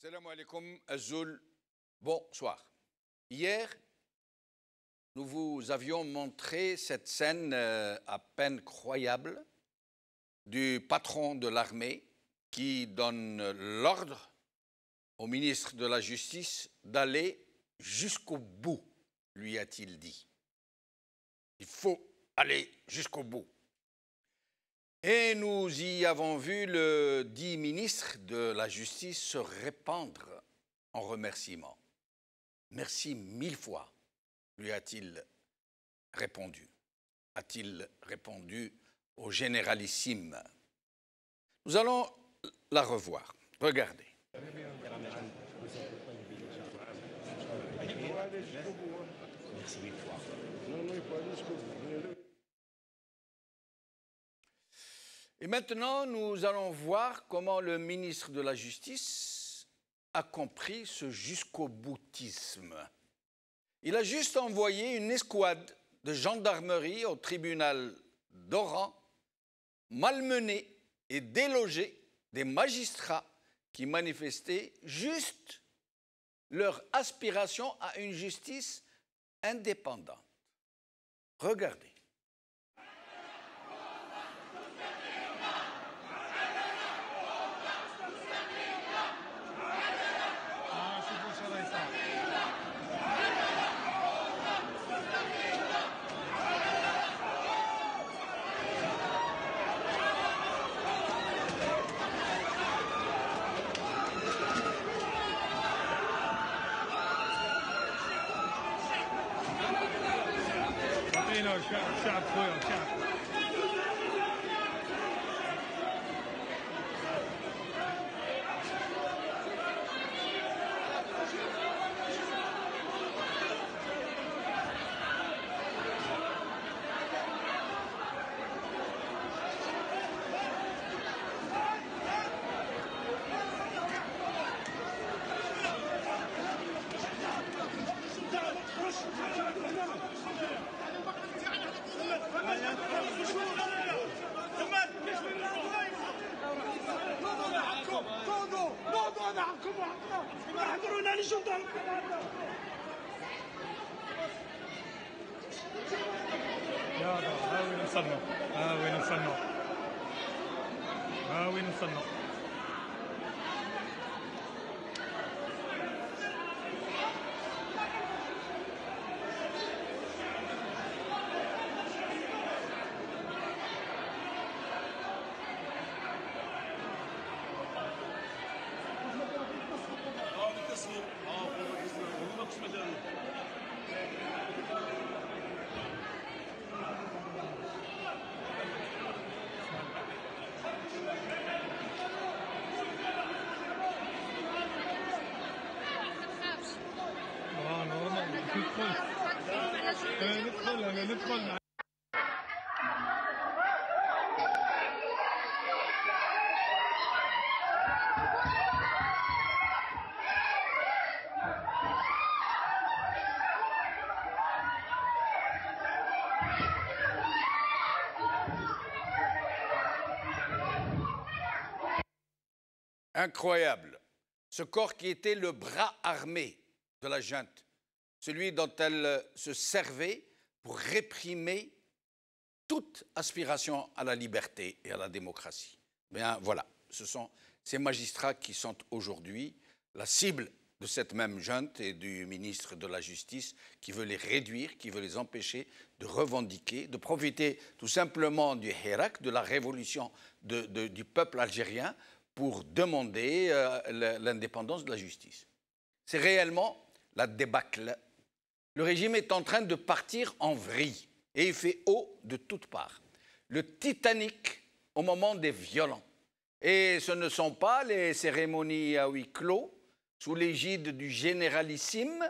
Salam alaikum, Azul, bonsoir. Hier, nous vous avions montré cette scène à peine croyable du patron de l'armée qui donne l'ordre au ministre de la Justice d'aller jusqu'au bout, lui a-t-il dit. Il faut aller jusqu'au bout. Et nous y avons vu le dit ministre de la Justice se répandre en remerciements. Merci 1000 fois, lui a-t-il répondu. A-t-il répondu au généralissime. Nous allons la revoir. Regardez. Et maintenant, nous allons voir comment le ministre de la Justice a compris ce jusqu'au-boutisme. Il a juste envoyé une escouade de gendarmerie au tribunal d'Oran, malmener et déloger des magistrats qui manifestaient juste leur aspiration à une justice indépendante. Regardez. شعب خويا شعب وين وصلنا وين وصلنا وين وصلنا ندخل Incroyable. Ce corps qui était le bras armé de la junte, celui dont elle se servait pour réprimer toute aspiration à la liberté et à la démocratie. Bien voilà, ce sont ces magistrats qui sont aujourd'hui la cible de cette même junte et du ministre de la Justice qui veut les réduire, qui veut les empêcher de revendiquer, de profiter tout simplement du Hirak, de la révolution du peuple algérien pour demander l'indépendance de la justice. C'est réellement la débâcle. Le régime est en train de partir en vrille et il fait eau de toutes parts. Le Titanic au moment des violents. Et ce ne sont pas les cérémonies à huis clos sous l'égide du généralissime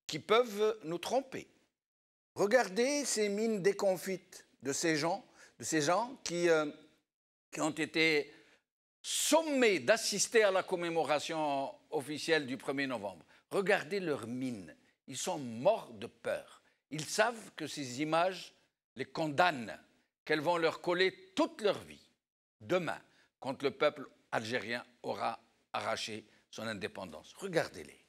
qui peuvent nous tromper. Regardez ces mines déconfites de ces gens qui ont été sommés d'assister à la commémoration officielle du 1er novembre. Regardez leurs mines. Ils sont morts de peur. Ils savent que ces images les condamnent, qu'elles vont leur coller toute leur vie. Demain, quand le peuple algérien aura arraché son indépendance. Regardez-les.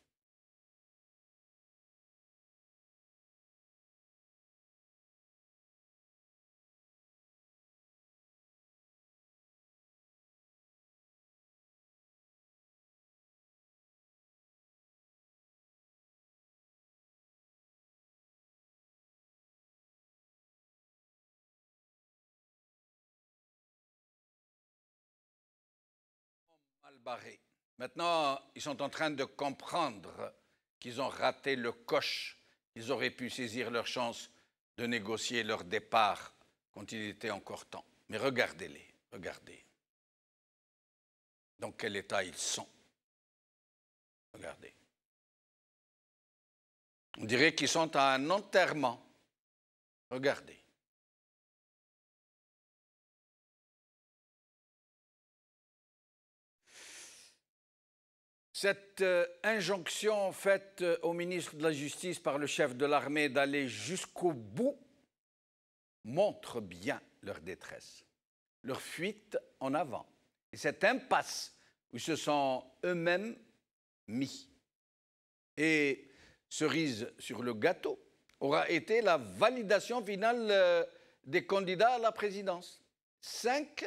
Mal barrés. Maintenant, ils sont en train de comprendre qu'ils ont raté le coche. Ils auraient pu saisir leur chance de négocier leur départ quand il était encore temps. Mais regardez-les, regardez. Dans quel état ils sont. Regardez. On dirait qu'ils sont à un enterrement. Regardez. Cette injonction faite au ministre de la Justice par le chef de l'armée d'aller jusqu'au bout montre bien leur détresse, leur fuite en avant. Et cette impasse où ils se sont eux-mêmes mis. Et cerise sur le gâteau aura été la validation finale des candidats à la présidence. 5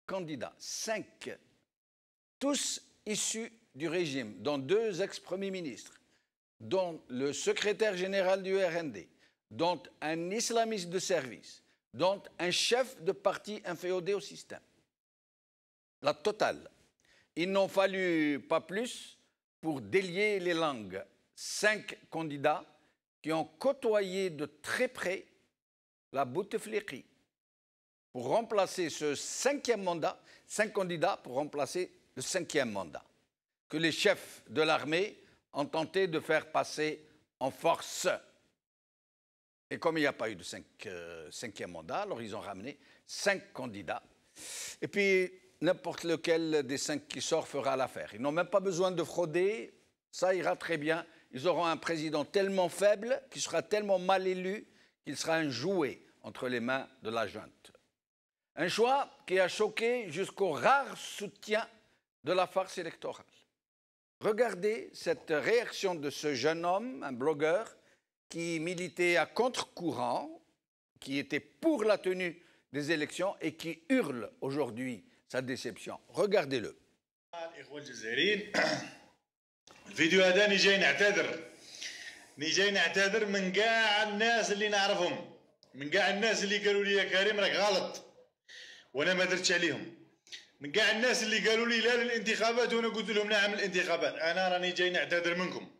candidats, 5, tous issus du régime, dont 2 ex-premiers ministres, dont le secrétaire général du RND, dont un islamiste de service, dont un chef de parti inféodé au système. La totale. Il n'en fallut pas plus pour délier les langues. 5 candidats qui ont côtoyé de très près la Boutefliki pour remplacer ce 5e mandat, 5 candidats pour remplacer le 5e mandat, que les chefs de l'armée ont tenté de faire passer en force. Et comme il n'y a pas eu de 5e mandat, alors ils ont ramené 5 candidats. Et puis, n'importe lequel des 5 qui sort fera l'affaire. Ils n'ont même pas besoin de frauder, ça ira très bien. Ils auront un président tellement faible, qui sera tellement mal élu, qu'il sera un jouet entre les mains de la junte. Un choix qui a choqué jusqu'au rare soutien de la farce électorale. Regardez cette réaction de ce jeune homme, un blogueur, qui militait à contre-courant, qui était pour la tenue des élections et qui hurle aujourd'hui sa déception. Regardez-le. الفيديو هذا أنا جاي نعتذر من كاع الناس اللي نعرفهم، من كاع الناس اللي قالوا لي يا كريم راك غلط وانا ما درتش عليهم، من كاع الناس اللي قالوا لي لا للانتخابات وانا قلت لهم نعم الانتخابات. انا راني جاي نعتذر منكم،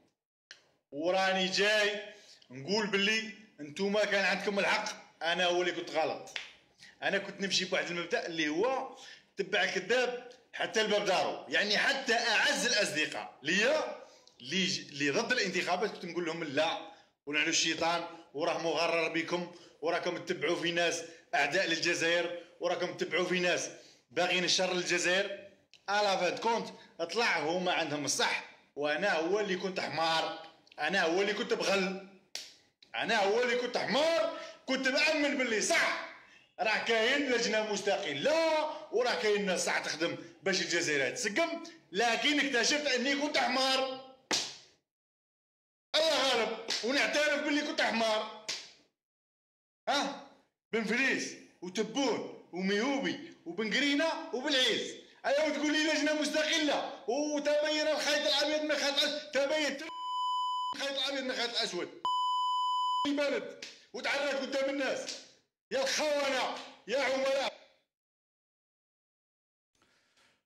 وراني جاي نقول باللي انتوما كان عندكم الحق، انا هو اللي كنت غلط. انا كنت نمشي بواحد المبدا اللي هو تبع الكذاب حتى الباب دارو، يعني حتى اعز الاصدقاء ليا اللي ضد الانتخابات كنت نقول لهم لا ونحن الشيطان وراه مغرر بكم وراكم تتبعوا في ناس اعداء للجزائر وراكم تتبعوا في ناس باغيين الشر للجزائر. على فاد كونت طلع هما عندهم الصح وانا هو اللي كنت حمار، انا هو اللي كنت بغل، انا هو اللي كنت حمار، كنت مأمن باللي صح راه كاين لجنه مستقله وراه كاين ناس صح تخدم باش الجزائر تسقم، لكن اكتشفت اني كنت حمار. الله غالب ونعترف باللي كنت حمار. بن فريس وتبون وميوبي وبن قرينه وبالعيز، ايوا تقول لي لجنه مستقله وتبين الخيط الابيض من الخيط الاسود، تبين الخيط الابيض من الخيط الاسود يبرد وتعرض قدام الناس يا الخونه يا عملاء.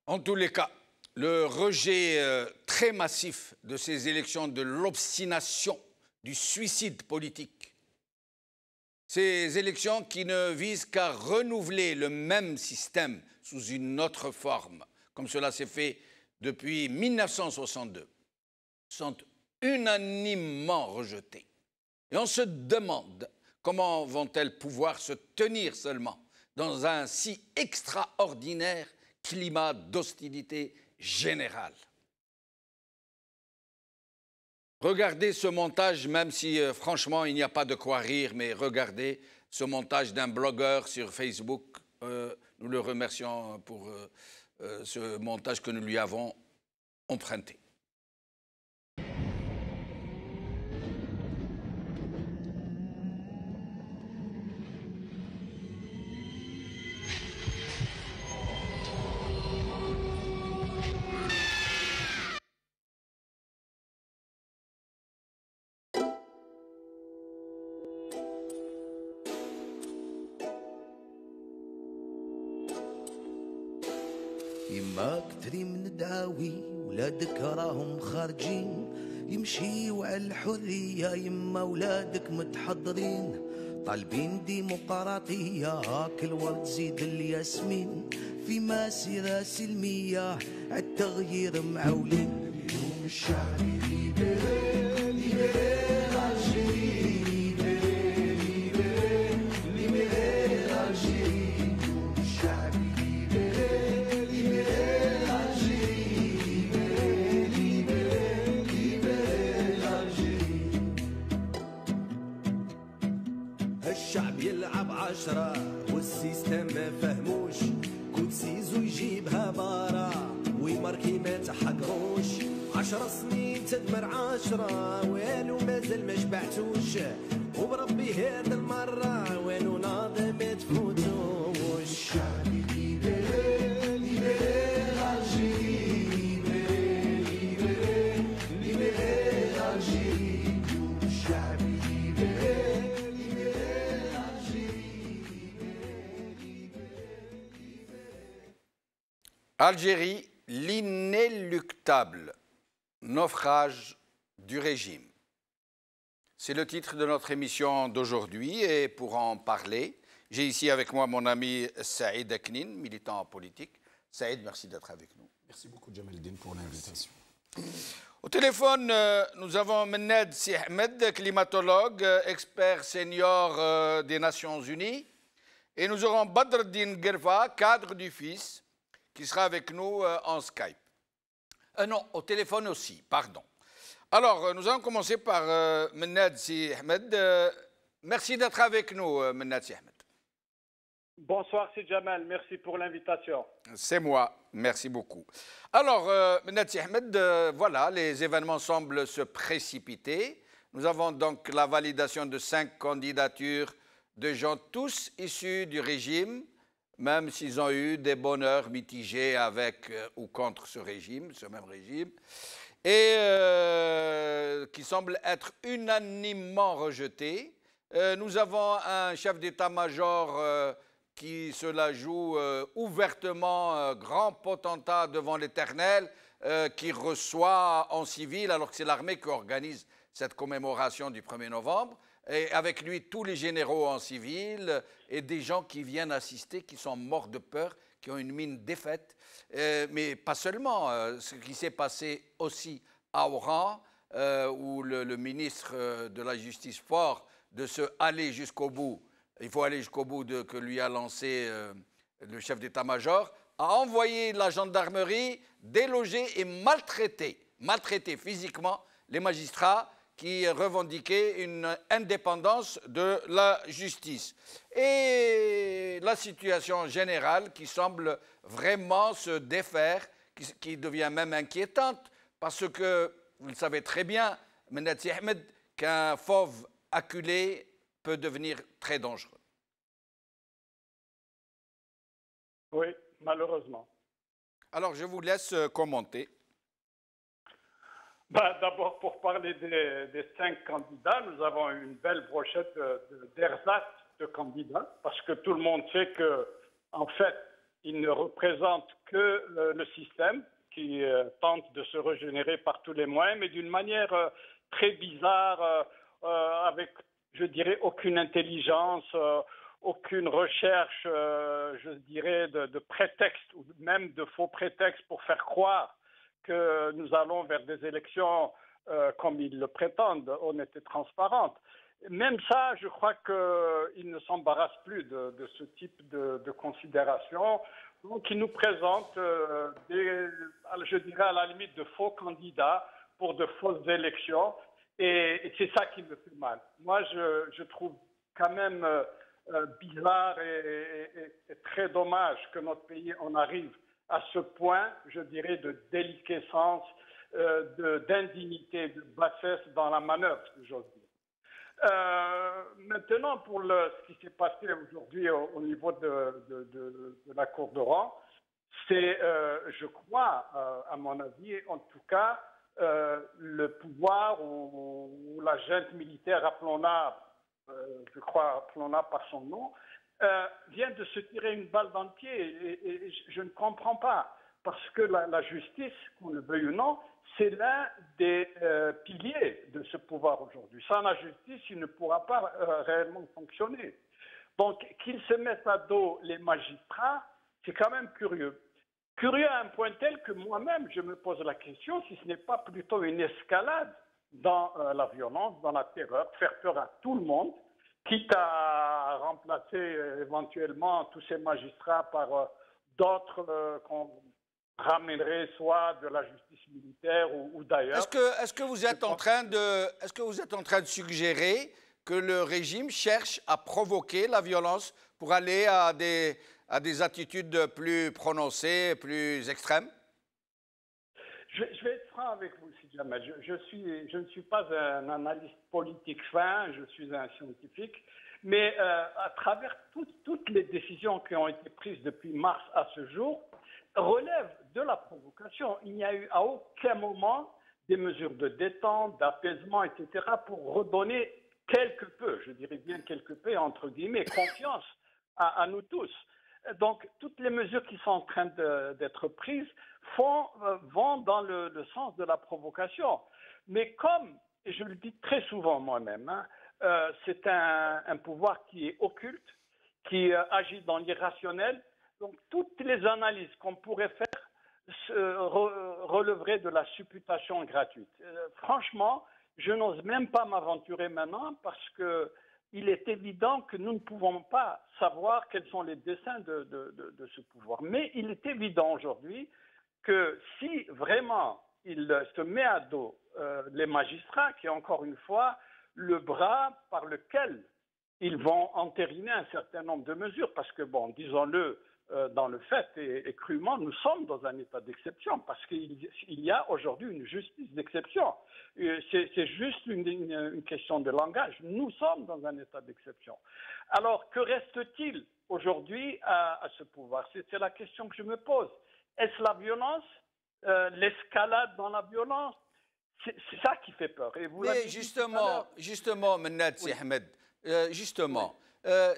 En tous les cas, le rejet très massif de ces élections, de l'obstination, du suicide politique, ces élections qui ne visent qu'à renouveler le même système sous une autre forme, comme cela s'est fait depuis 1962, sont unanimement rejetées. Et on se demande comment vont-elles pouvoir se tenir seulement dans un si extraordinaire climat d'hostilité générale. Regardez ce montage, même si franchement il n'y a pas de quoi rire, mais regardez ce montage d'un blogueur sur Facebook. Nous le remercions pour ce montage que nous lui avons emprunté. يما كتري من دعاوي ولادك راهم خارجين يمشيوا على الحرية يما ولادك متحضرين طالبين ديمقراطية هاك الورد زيد الياسمين في مسيرة سلمية عالتغيير معولين اليوم الشعبي ليبرالي ليبرالي الجيري ليبرالي ليبرالي الجيري اليوم الشعبي الشعب يلعب عشرة والسيستم ما فهموش كود سيزو يجيبها برا ويماركي ما تحقروش 10 سنين تدمر 10 والو مازال ما شبعتوش وبربي هاد المرة والو ناضي ما تفوتوش الشعب ليبرالي ليبرالي الجيري ليبرالي ليبرالي الجيري الشعب Algérie, l'inéluctable naufrage du régime. C'est le titre de notre émission d'aujourd'hui et pour en parler, j'ai ici avec moi mon ami Saïd Aknin, militant politique. Saïd, merci d'être avec nous. Merci beaucoup Jamaldine pour l'invitation. Au téléphone, nous avons Menned Si Ahmed, climatologue, expert senior des Nations Unies. Et nous aurons Badr Din Gerfa, cadre du FIS, qui sera avec nous en Skype. Non, au téléphone aussi, pardon. Alors, nous allons commencer par Menned Si Ahmed. Merci d'être avec nous, Menned Si Ahmed. Bonsoir, c'est Jamal. Merci pour l'invitation. C'est moi. Merci beaucoup. Alors, Menned Si Ahmed, voilà, les événements semblent se précipiter. Nous avons donc la validation de 5 candidatures de gens tous issus du régime, même s'ils ont eu des bonheurs mitigés avec ou contre ce régime, ce même régime, et qui semblent être unanimement rejetés. Nous avons un chef d'état-major qui se la joue ouvertement grand potentat devant l'Éternel, qui reçoit en civil, alors que c'est l'armée qui organise cette commémoration du 1er novembre, et avec lui tous les généraux en civil et des gens qui viennent assister, qui sont morts de peur, qui ont une mine défaite. Mais pas seulement, ce qui s'est passé aussi à Oran, où le ministre de la Justice fort de se aller jusqu'au bout, il faut aller jusqu'au bout que lui a lancé le chef d'état-major, a envoyé la gendarmerie déloger et maltraiter physiquement les magistrats qui revendiquaient une indépendance de la justice. Et la situation générale qui semble vraiment se défaire, qui devient même inquiétante, parce que, vous le savez très bien, Menned Si Ahmed, qu'un fauve acculé peut devenir très dangereux. Oui, malheureusement. Alors, je vous laisse commenter. D'abord, pour parler des 5 candidats, nous avons une belle brochette d'ersatz de candidats, parce que tout le monde sait que, en fait, ils ne représentent que le système qui tente de se régénérer par tous les moyens, mais d'une manière très bizarre, avec, je dirais, aucune intelligence, aucune recherche, je dirais, de prétexte, ou même de faux prétextes pour faire croire que nous allons vers des élections, comme ils le prétendent, honnêtes et transparentes. Même ça, je crois qu'ils ne s'embarrassent plus de ce type de considération. Donc, ils nous présentent, je dirais à la limite, de faux candidats pour de fausses élections. Et c'est ça qui me fait mal. Moi, je trouve quand même bizarre et très dommage que notre pays en arrive à ce point, je dirais, de déliquescence, d'indignité, de bassesse dans la manœuvre, si j'ose dire. Maintenant, pour ce qui s'est passé aujourd'hui au niveau de la Cour de Rouen, c'est, je crois, à mon avis, en tout cas, le pouvoir ou la junte militaire, appelons-la, je crois, appelons-la par son nom, vient de se tirer une balle dans le pied et je ne comprends pas. Parce que la justice, qu'on le veuille ou non, c'est l'un des piliers de ce pouvoir aujourd'hui. Sans la justice, il ne pourra pas réellement fonctionner. Donc, qu'ils se mettent à dos les magistrats, c'est quand même curieux. Curieux à un point tel que moi-même, je me pose la question si ce n'est pas plutôt une escalade dans la violence, dans la terreur, faire peur à tout le monde, quitte à remplacer éventuellement tous ces magistrats par d'autres qu'on ramènerait soit de la justice militaire ou d'ailleurs. Est-ce que vous êtes en train de suggérer que le régime cherche à provoquer la violence pour aller à des attitudes plus prononcées, plus extrêmes? Je vais être franc avec vous, Sidi Ahmed. Je ne suis pas un analyste politique fin, je suis un scientifique, mais à travers toutes les décisions qui ont été prises depuis mars à ce jour, relève de la provocation. Il n'y a eu à aucun moment des mesures de détente, d'apaisement, etc., pour redonner quelque peu, je dirais bien quelque peu, entre guillemets, confiance à nous tous. Donc, toutes les mesures qui sont en train d'être prises vont dans le sens de la provocation. Mais comme, et je le dis très souvent moi-même, c'est un pouvoir qui est occulte, qui agit dans l'irrationnel. Donc, toutes les analyses qu'on pourrait faire relèveraient de la supputation gratuite. Franchement, je n'ose même pas m'aventurer maintenant parce qu'il est évident que nous ne pouvons pas savoir quels sont les desseins de ce pouvoir. Mais il est évident aujourd'hui que si vraiment il se met à dos les magistrats, qui est encore une fois le bras par lequel ils vont entériner un certain nombre de mesures, parce que, bon, disons-le, dans le fait et crûment, nous sommes dans un état d'exception parce qu'il y a aujourd'hui une justice d'exception. C'est juste une question de langage. Nous sommes dans un état d'exception. Alors, que reste-t-il aujourd'hui à ce pouvoir? C'est la question que je me pose. Est-ce la violence, l'escalade dans la violence? C'est ça qui fait peur. Et vous mais justement, Mennad Si Ahmed, justement,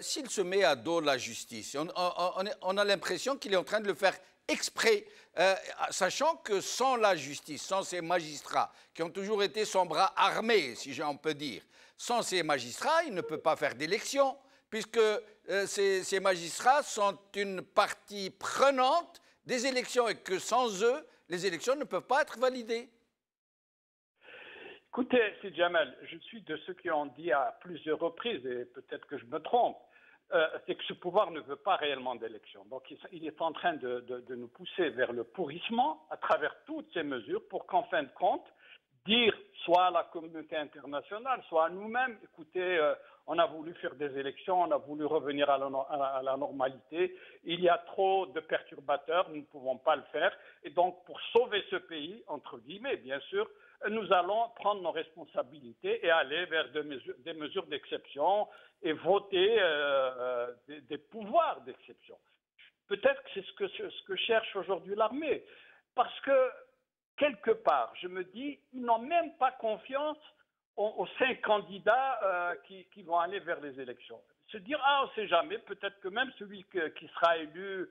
s'il se met à dos la justice, on a l'impression qu'il est en train de le faire exprès, sachant que sans la justice, sans ces magistrats, qui ont toujours été son bras armé, si on peut dire, sans ces magistrats, il ne peut pas faire d'élection, puisque ces magistrats sont une partie prenante des élections et que sans eux, les élections ne peuvent pas être validées. Écoutez, c'est Jamal, je suis de ceux qui ont dit à plusieurs reprises, et peut-être que je me trompe, c'est que ce pouvoir ne veut pas réellement d'élection. Donc il est en train de nous pousser vers le pourrissement à travers toutes ces mesures pour qu'en fin de compte, dire soit à la communauté internationale, soit à nous-mêmes, écoutez, on a voulu faire des élections, on a voulu revenir à la normalité, il y a trop de perturbateurs, nous ne pouvons pas le faire, et donc pour sauver ce pays, entre guillemets bien sûr, nous allons prendre nos responsabilités et aller vers des mesures d'exception et voter des pouvoirs d'exception. Peut-être que c'est ce que cherche aujourd'hui l'armée, parce que quelque part, je me dis, ils n'ont même pas confiance aux 5 candidats qui vont aller vers les élections. Se dire, on ne sait jamais, peut-être que même celui qui sera élu,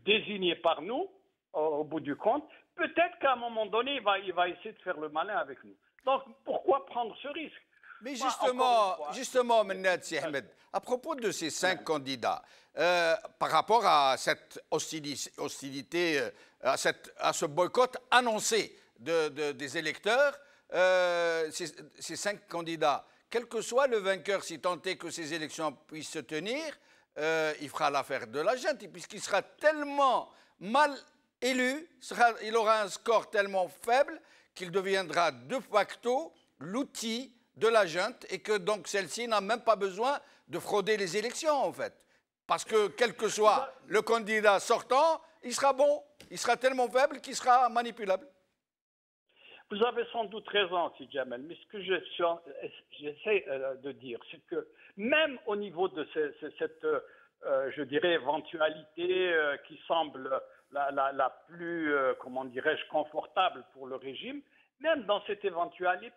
désigné par nous, au bout du compte, peut-être qu'à un moment donné, il va essayer de faire le malin avec nous. Donc, pourquoi prendre ce risque? Mais justement, Mennad Si Ahmed, à propos de ces 5 candidats, par rapport à cette hostilité, à ce boycott annoncé des électeurs, ces 5 candidats, quel que soit le vainqueur, si tant est que ces élections puissent se tenir, il fera l'affaire de la junte, puisqu'il sera tellement mal élu, il aura un score tellement faible qu'il deviendra de facto l'outil de la junte et que donc celle-ci n'a même pas besoin de frauder les élections en fait. Parce que quel que soit le candidat sortant, il sera bon. Il sera tellement faible qu'il sera manipulable. Vous avez sans doute raison, Si Jamel, mais ce que j'essaie de dire, c'est que même au niveau de cette, je dirais, éventualité qui semble la plus, comment dirais-je, confortable pour le régime, même dans cette éventualité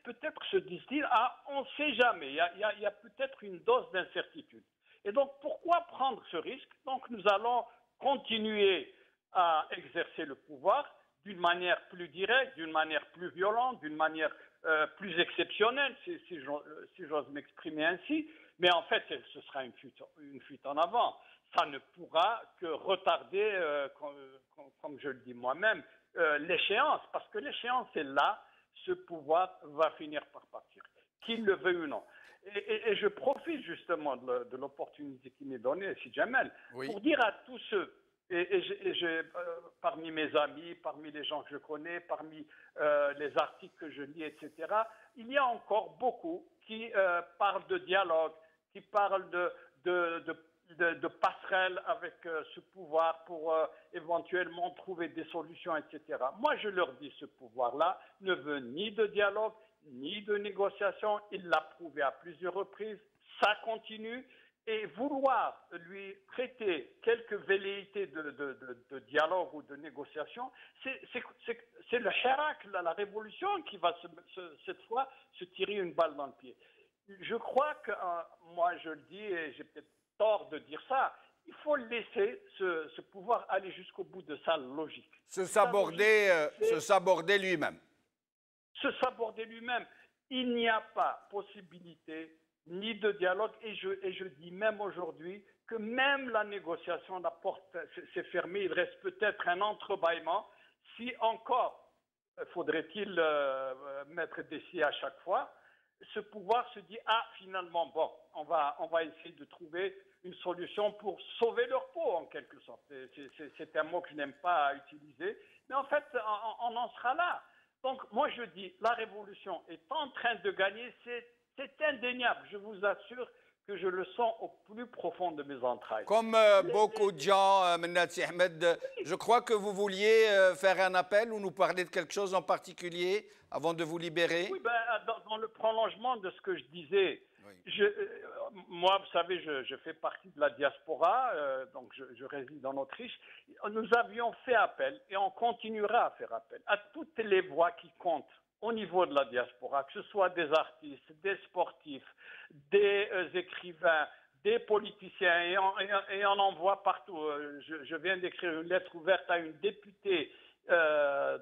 peut-être se disent-ils, ah, on ne sait jamais, il y a peut-être une dose d'incertitude. Et donc, pourquoi prendre ce risque? Donc, nous allons continuer à exercer le pouvoir d'une manière plus directe, d'une manière plus violente, d'une manière plus exceptionnelle, si j'ose m'exprimer ainsi. Mais en fait, ce sera une fuite en avant. Ça ne pourra que retarder, comme je le dis moi-même, l'échéance, parce que l'échéance est là, ce pouvoir va finir par partir, qu'il le veuille ou non. Et je profite justement de l'opportunité qui m'est donnée, Si Jamel, pour dire à tous ceux, parmi mes amis, parmi les gens que je connais, parmi les articles que je lis, etc., il y a encore beaucoup qui parlent de dialogue, qui parlent de passerelle avec ce pouvoir pour éventuellement trouver des solutions, etc. Moi, je leur dis, ce pouvoir-là ne veut ni de dialogue, ni de négociation. Il l'a prouvé à plusieurs reprises. Ça continue. Et vouloir lui prêter quelques velléités de dialogue ou de négociation, c'est le hirak, la révolution qui va cette fois se tirer une balle dans le pied. Je crois que, moi je le dis, et j'ai peut-être tort de dire ça, il faut laisser ce pouvoir aller jusqu'au bout de sa logique. Se saborder lui-même. Se saborder lui-même. Il n'y a pas possibilité ni de dialogue, et je dis même aujourd'hui que même la négociation, la porte s'est fermée, il reste peut-être un entrebâillement, si encore faudrait-il mettre des si à chaque fois, ce pouvoir se dit, ah finalement, bon, on va essayer de trouver une solution pour sauver leur peau en quelque sorte. C'est un mot que je n'aime pas utiliser, mais en fait, on en sera là. Donc moi je dis, la révolution est en train de gagner, c'est indéniable, je vous assure que je le sens au plus profond de mes entrailles. Comme beaucoup de gens, Mennati Ahmed, je crois que vous vouliez faire un appel ou nous parler de quelque chose en particulier avant de vous libérer. Oui, dans le prolongement de ce que je disais, oui. Moi, vous savez, je fais partie de la diaspora, donc je réside en Autriche. Nous avions fait appel, et on continuera à faire appel, à toutes les voix qui comptent au niveau de la diaspora, que ce soit des artistes, des sportifs, des écrivains, des politiciens, et on en voit partout. Je viens d'écrire une lettre ouverte à une députée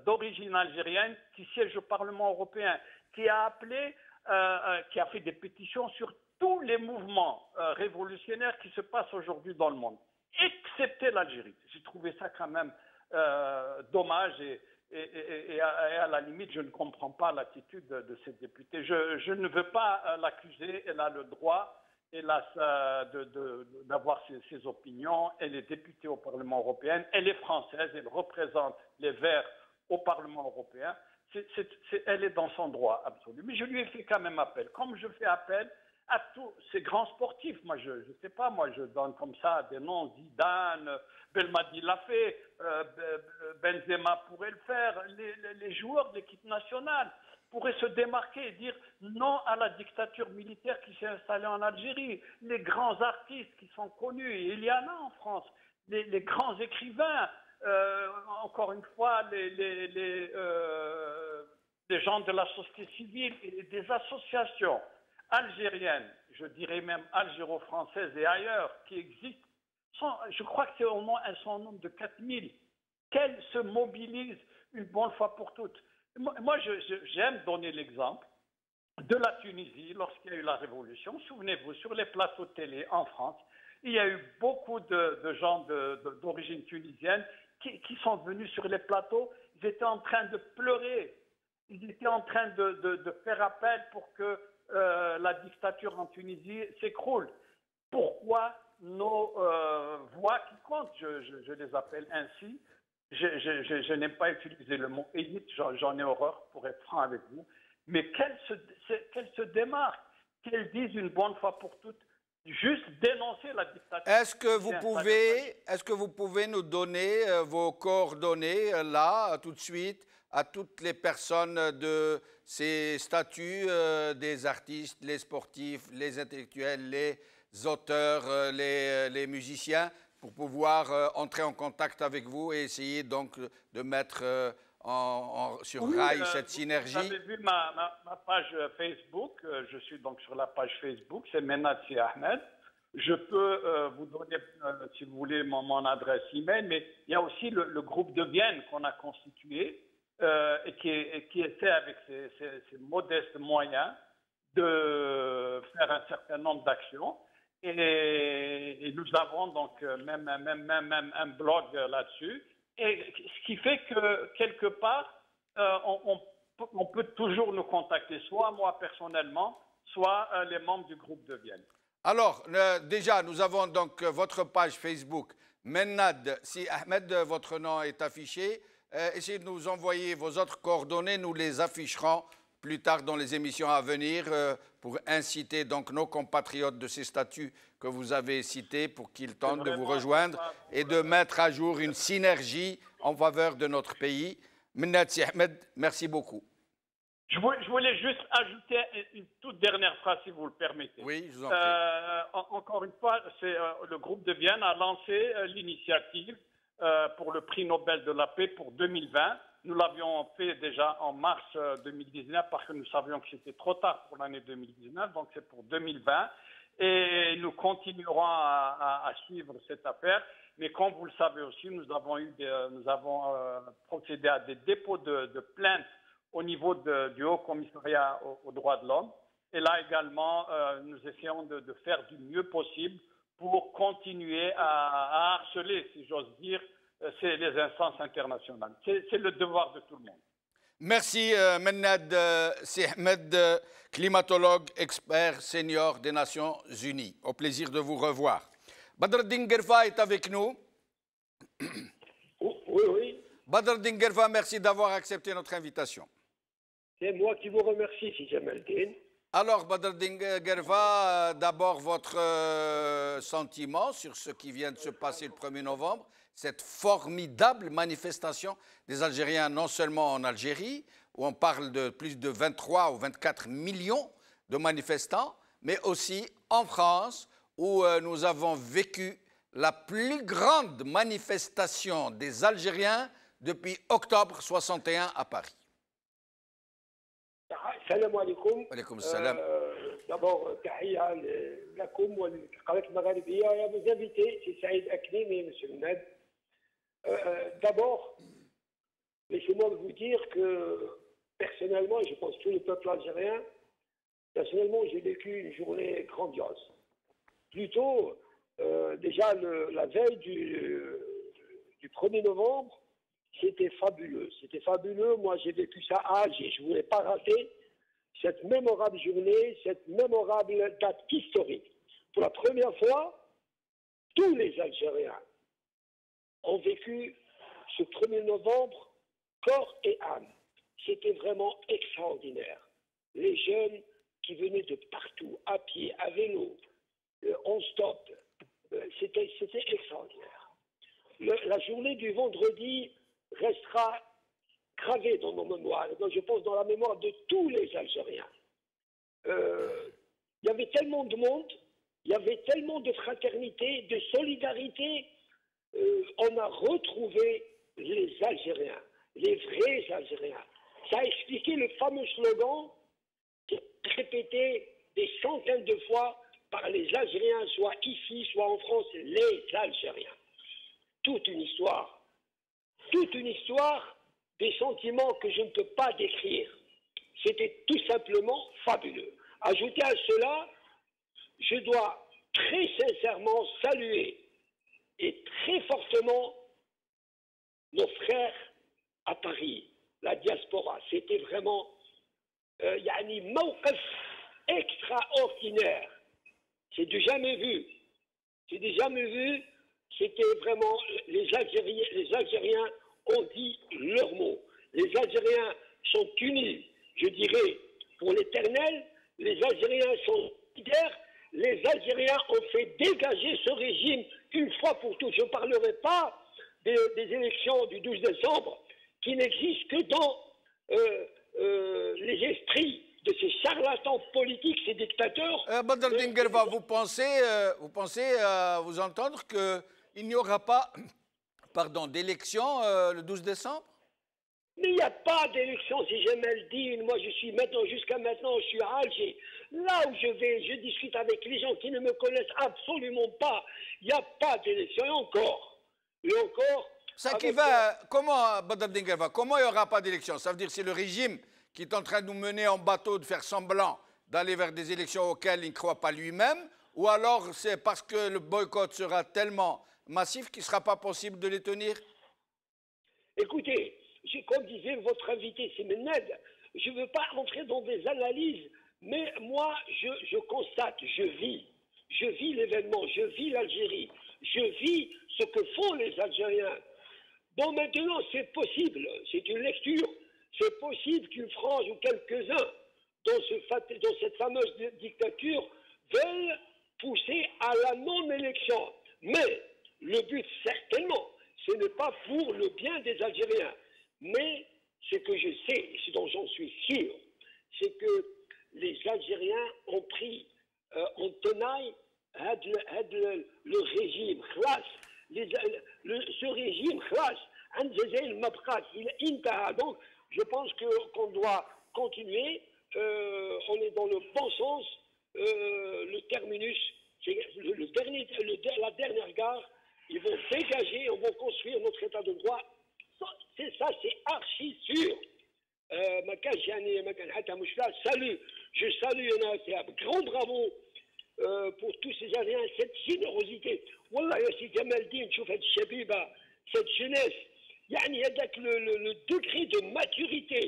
d'origine algérienne qui siège au Parlement européen, qui a appelé, qui a fait des pétitions sur tous les mouvements révolutionnaires qui se passent aujourd'hui dans le monde, excepté l'Algérie. J'ai trouvé ça quand même dommage et à la limite, je ne comprends pas l'attitude de cette députée. Je ne veux pas l'accuser, elle a le droit d'avoir ses opinions. Elle est députée au Parlement européen, elle est française, elle représente les Verts au Parlement européen. Elle est dans son droit absolu. Mais je lui ai fait quand même appel. Comme je fais appel à tous ces grands sportifs. Moi, je ne sais pas, moi, je donne comme ça des noms. Zidane, Belmadi l'a fait, Benzema pourrait le faire. Les joueurs de l'équipe nationale pourraient se démarquer et dire non à la dictature militaire qui s'est installée en Algérie. Les grands artistes qui sont connus, et il y en a en France, les grands écrivains, encore une fois, les gens de la société civile et des associations algériennes, je dirais même algéro-françaises et ailleurs, qui existent, je crois que c'est au moins un certain nombre de 4000, qu'elles se mobilisent une bonne fois pour toutes. Moi, j'aime donner l'exemple de la Tunisie lorsqu'il y a eu la révolution. Souvenez-vous, sur les plateaux de télé en France, il y a eu beaucoup de gens d'origine tunisienne qui sont venus sur les plateaux. Ils étaient en train de pleurer. Ils étaient en train de faire appel pour que la dictature en Tunisie s'écroule. Pourquoi nos voix qui comptent, je les appelle ainsi, je n'aime pas utiliser le mot élite, j'en ai horreur pour être franc avec vous, mais qu'elles se démarquent, qu'elles disent une bonne fois pour toutes, juste dénoncer la dictature. Est-ce que vous pouvez nous donner vos coordonnées là, tout de suite, à toutes les personnes de ces statuts, des artistes, les sportifs, les intellectuels, les auteurs, les musiciens, pour pouvoir entrer en contact avec vous et essayer donc de mettre sur rail cette synergie? Vous avez vu ma page Facebook, je suis donc sur la page Facebook, c'est Mennad Si Ahmed. Je peux vous donner, si vous voulez, mon adresse email, mais il y a aussi le groupe de Vienne qu'on a constitué et qui essaie avec ses modestes moyens de faire un certain nombre d'actions. Et nous avons donc même un blog là-dessus. Et ce qui fait que, quelque part, on peut toujours nous contacter, soit moi personnellement, soit les membres du groupe de Vienne. Alors, déjà, nous avons donc votre page Facebook, Mennad Si Ahmed, votre nom est affiché. Essayez de nous envoyer vos autres coordonnées, nous les afficherons plus tard dans les émissions à venir pour inciter donc nos compatriotes de ces statuts que vous avez cités pour qu'ils tentent de vous rejoindre et de mettre à jour une synergie en faveur de notre pays. Mennad Si Ahmed, merci beaucoup. Je voulais juste ajouter une toute dernière phrase, si vous le permettez. Oui, je vous en prie. Encore une fois, le groupe de Vienne a lancé l'initiative pour le prix Nobel de la paix pour 2020. Nous l'avions fait déjà en mars 2019 parce que nous savions que c'était trop tard pour l'année 2019, donc c'est pour 2020. Et nous continuerons à suivre cette affaire. Mais comme vous le savez aussi, nous avons procédé à des dépôts de plaintes au niveau du Haut Commissariat aux droits de l'homme. Et là également, nous essayons de faire du mieux possible pour continuer à harceler, si j'ose dire, les instances internationales. C'est le devoir de tout le monde. Merci Mennad Si Ahmed, climatologue, expert senior des Nations Unies. Au plaisir de vous revoir. Badreddine Guerfa est avec nous. Oui. Badreddine Guerfa, merci d'avoir accepté notre invitation. C'est moi qui vous remercie, si Jamaldine. Alors, Badreddine Guerfa, d'abord votre sentiment sur ce qui vient de se passer le 1er novembre, cette formidable manifestation des Algériens, non seulement en Algérie, où on parle de plus de 23 ou 24 millions de manifestants, mais aussi en France, où nous avons vécu la plus grande manifestation des Algériens depuis octobre 61 à Paris. Salam alaikum. Alaikum salam. D'abord, tahia lakoum wa l'qarat al-magharibiya et à vos invités, c'est Saïd Aklim et M. Mennad. D'abord, laissez-moi vous dire que personnellement, et je pense tout le peuple algérien, personnellement, j'ai vécu une journée grandiose. Plutôt, déjà la veille du 1er novembre, c'était fabuleux. C'était fabuleux. Moi, j'ai vécu ça à Alger. Je ne voulais pas rater cette mémorable journée, cette mémorable date historique. Pour la première fois, tous les Algériens ont vécu ce 1er novembre corps et âme. C'était vraiment extraordinaire. Les jeunes qui venaient de partout, à pied, à vélo, en stop, c'était extraordinaire. La journée du vendredi restera gravée dans nos mémoires, je pense dans la mémoire de tous les Algériens. Il y avait tellement de monde, il y avait tellement de fraternité, de solidarité. On a retrouvé les Algériens, les vrais Algériens. Ça a expliqué le fameux slogan répété des centaines de fois par les Algériens, soit ici, soit en France, les Algériens. Toute une histoire, des sentiments que je ne peux pas décrire. C'était tout simplement fabuleux. Ajouté à cela, je dois très sincèrement saluer et très fortement nos frères à Paris, la diaspora. C'était vraiment yani mawqif extraordinaire. C'est du jamais vu. C'était vraiment les Algériens ont dit leur mot. Les Algériens sont unis, je dirais, pour l'éternel. Les Algériens sont leaders. les Algériens ont fait dégager ce régime une fois pour toutes. Je ne parlerai pas des élections du 12 décembre qui n'existent que dans les esprits de ces charlatans politiques, ces dictateurs. Badr Dinguerva, vous pensez vous entendre qu'il n'y aura pas d'élection le 12 décembre? Mais il n'y a pas d'élection, si j'aime le dire. Moi, jusqu'à maintenant, je suis à Alger. Là où je discute avec les gens qui ne me connaissent absolument pas. Il n'y a pas d'élection. Et encore. Ça qui va, comment, Badr Dinguerva, comment il n'y aura pas d'élection? Ça veut dire que c'est le régime qui est en train de nous mener en bateau, de faire semblant d'aller vers des élections auxquelles il ne croit pas lui-même, ou alors c'est parce que le boycott sera tellement massif qu'il ne sera pas possible de les tenir? Écoutez, comme disait votre invité Simened, je ne veux pas entrer dans des analyses, mais moi, je constate, je vis l'événement, je vis l'Algérie, je vis ce que font les Algériens. Bon, maintenant, c'est possible, c'est une lecture, c'est possible qu'une frange ou quelques-uns dans cette fameuse dictature veulent pousser à la non-élection. Mais le but, certainement, ce n'est pas pour le bien des Algériens. Mais ce que je sais, et ce dont j'en suis sûr, c'est que les Algériens ont pris en tenaille le régime. Ce régime, donc je pense qu'on doit continuer. On est dans le bon sens. Le terminus, c'est la dernière gare. Ils vont dégager, on va construire notre état de droit. C'est ça, c'est archi sûr. Salut, je salue grand bravo pour tous ces Algériens, cette générosité. Wallah, ya si Jamal Din, tu fais cette jeunesse, il y a le degré de maturité.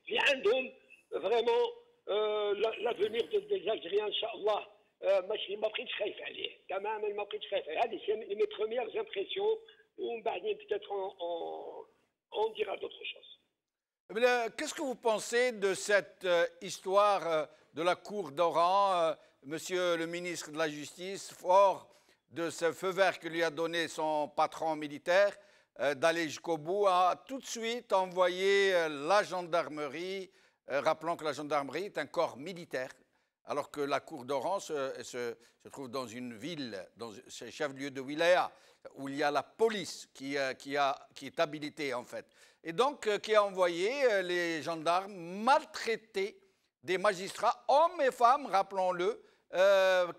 Il y a un homme, vraiment, l'avenir des Algériens, Inch'Allah, ما بقيتش خايف عليه تماما ما بقيتش خايف عليه هذه c'est mes premières impressions ومن بعدين peut-être on dira d'autres choses. Qu'est-ce que vous pensez de cette histoire de la cour d'Oran, monsieur le ministre de la Justice, fort de ce feu vert que lui a donné son patron militaire, d'aller jusqu'au bout, a tout de suite envoyé la gendarmerie, rappelant que la gendarmerie est un corps militaire, alors que la cour d'Oran se trouve dans une ville, c'est le chef-lieu de wilaya, où il y a la police qui est habilitée en fait. Et donc qui a envoyé les gendarmes maltraiter des magistrats, hommes et femmes, rappelons-le,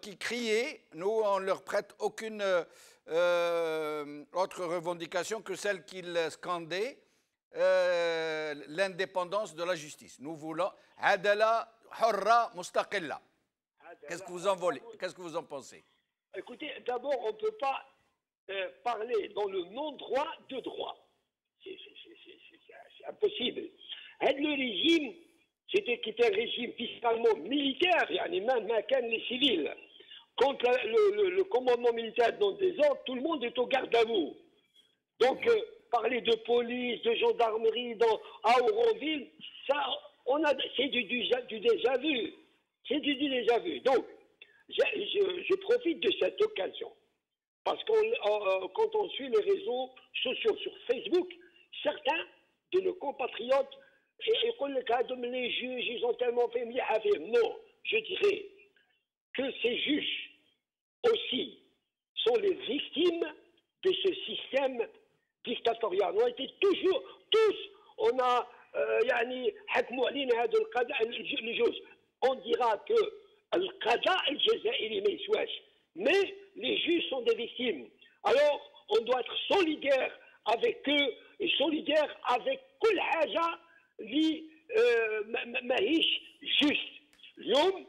qui criaient. Nous, on ne leur prête aucune autre revendication que celle qu'ils scandaient, l'indépendance de la justice. Nous voulons adala hurra mustaqilla. Qu'est-ce que vous en pensez? Écoutez, d'abord, on ne peut pas parler dans le non-droit de droit. C'est impossible. Le régime, c'était un régime fiscalement militaire, même les civils. Quand le commandement militaire donne des ordres, tout le monde est au garde à vous. Donc, parler de police, de gendarmerie à Auronville, ça, c'est du déjà vu. C'est du déjà vu. Donc, je profite de cette occasion. Parce que quand on suit les réseaux sociaux sur Facebook, certains de nos compatriotes, les juges, ils ont tellement fait non, je dirais que ces juges aussi sont les victimes de ce système dictatorial. On a été toujours, tous, on a, on dira que mais les juges sont des victimes. Alors, on doit être solidaire avec eux et solidaire avec كل حاجة اللي ماهيش juste. اليوم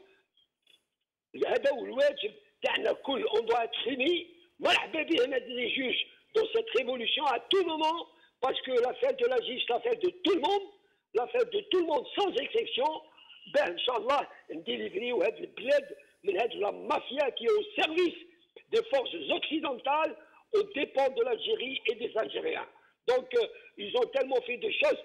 هذا هو الواجب تاعنا الكل. On doit être unis. مرحبا بهم les juges dans cette révolution à tout moment, parce que l'affaire de la justice, l'affaire de tout le monde, l'affaire de tout le monde sans exception. Ben, Inch'Allah, ndélivriou هاد البلاد من هاد la mafia qui est au service des forces occidentales aux dépens de l'Algérie et des Algériens. Donc, ils ont tellement fait de choses.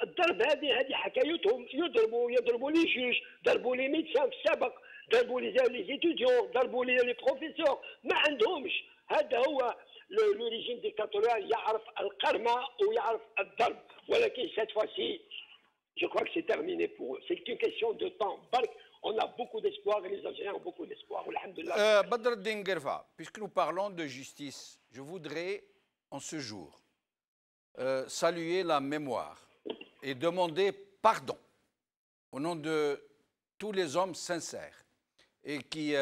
الضرب هذه حكايتهم يضربوا لي جوج ضربوا لي ميدسان في السابق ضربوا لي étudiants ضربوا لي les professeurs ما عندهمش هذا هو لو ريجيم ديكتاتوريال يعرف القرمه ويعرف الضرب ولكن cette fois-ci je crois que c'est terminé pour eux c'est une question de temps برك on a beaucoup d'espoir et les Algériens ont beaucoup d'espoir alhamdoulilah. Badr Eddine Guerfa, puisque nous parlons de justice, je voudrais en ce jour saluer la mémoire et demander pardon au nom de tous les hommes sincères et qui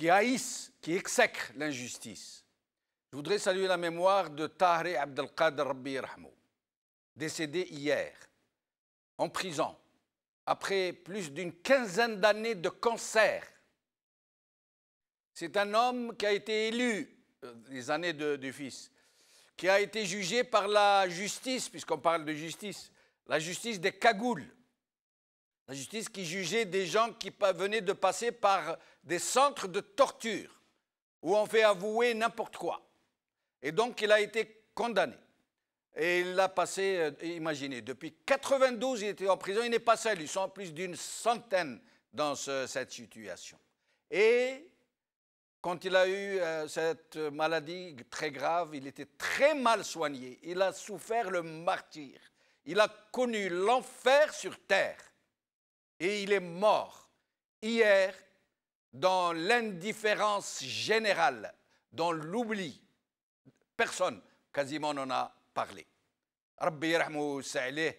haïssent, qui exècrent l'injustice. Je voudrais saluer la mémoire de Tahri Abdelkader Rabbi Yarhamou, décédé hier, en prison, après plus d'une quinzaine d'années de cancer. C'est un homme qui a été élu, les années du fils, qui a été jugé par la justice, puisqu'on parle de justice, la justice des cagoules. La justice qui jugeait des gens qui venaient de passer par des centres de torture, où on fait avouer n'importe quoi. Et donc il a été condamné. Et il a passé, imaginez, depuis 92, il était en prison, il n'est pas seul, ils sont plus d'une centaine dans cette situation. Et quand il a eu cette maladie très grave, il était très mal soigné, il a souffert le martyre, il a connu l'enfer sur terre. Et il est mort hier dans l'indifférence générale, dans l'oubli. Personne quasiment n'en a parlé. Rabbi yarhamou sa'ileh,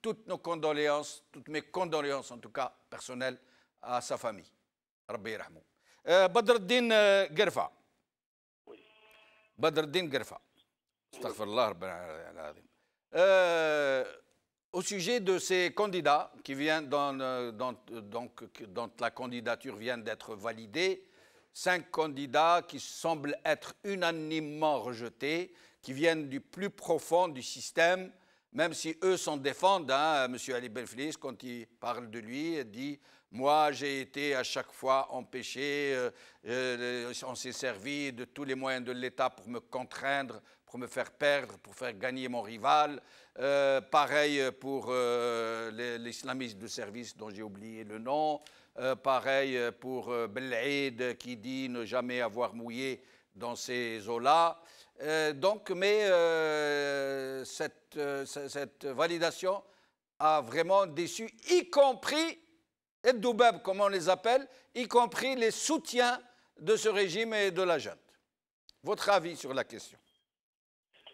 toutes nos condoléances, toutes mes condoléances en tout cas personnelles à sa famille. Rabbi yarhamou. Badr Eddine Guerfa. Badr Eddine Guerfa. Astaghfirullah Rabbana al-Azim. Au sujet de ces candidats qui viennent dont la candidature vient d'être validée, 5 candidats qui semblent être unanimement rejetés, qui viennent du plus profond du système, même si eux s'en défendent. M. Ali Benflis, quand il parle de lui, dit « Moi, j'ai été à chaque fois empêché, on s'est servi de tous les moyens de l'État pour me contraindre, pour me faire perdre, pour faire gagner mon rival. Pareil pour l'islamiste de service dont j'ai oublié le nom. Pareil pour Belaïd qui dit ne jamais avoir mouillé dans ces eaux-là. Mais cette validation a vraiment déçu, y compris les Doubab, comme on les appelle, y compris les soutiens de ce régime et de la junte. Votre avis sur la question?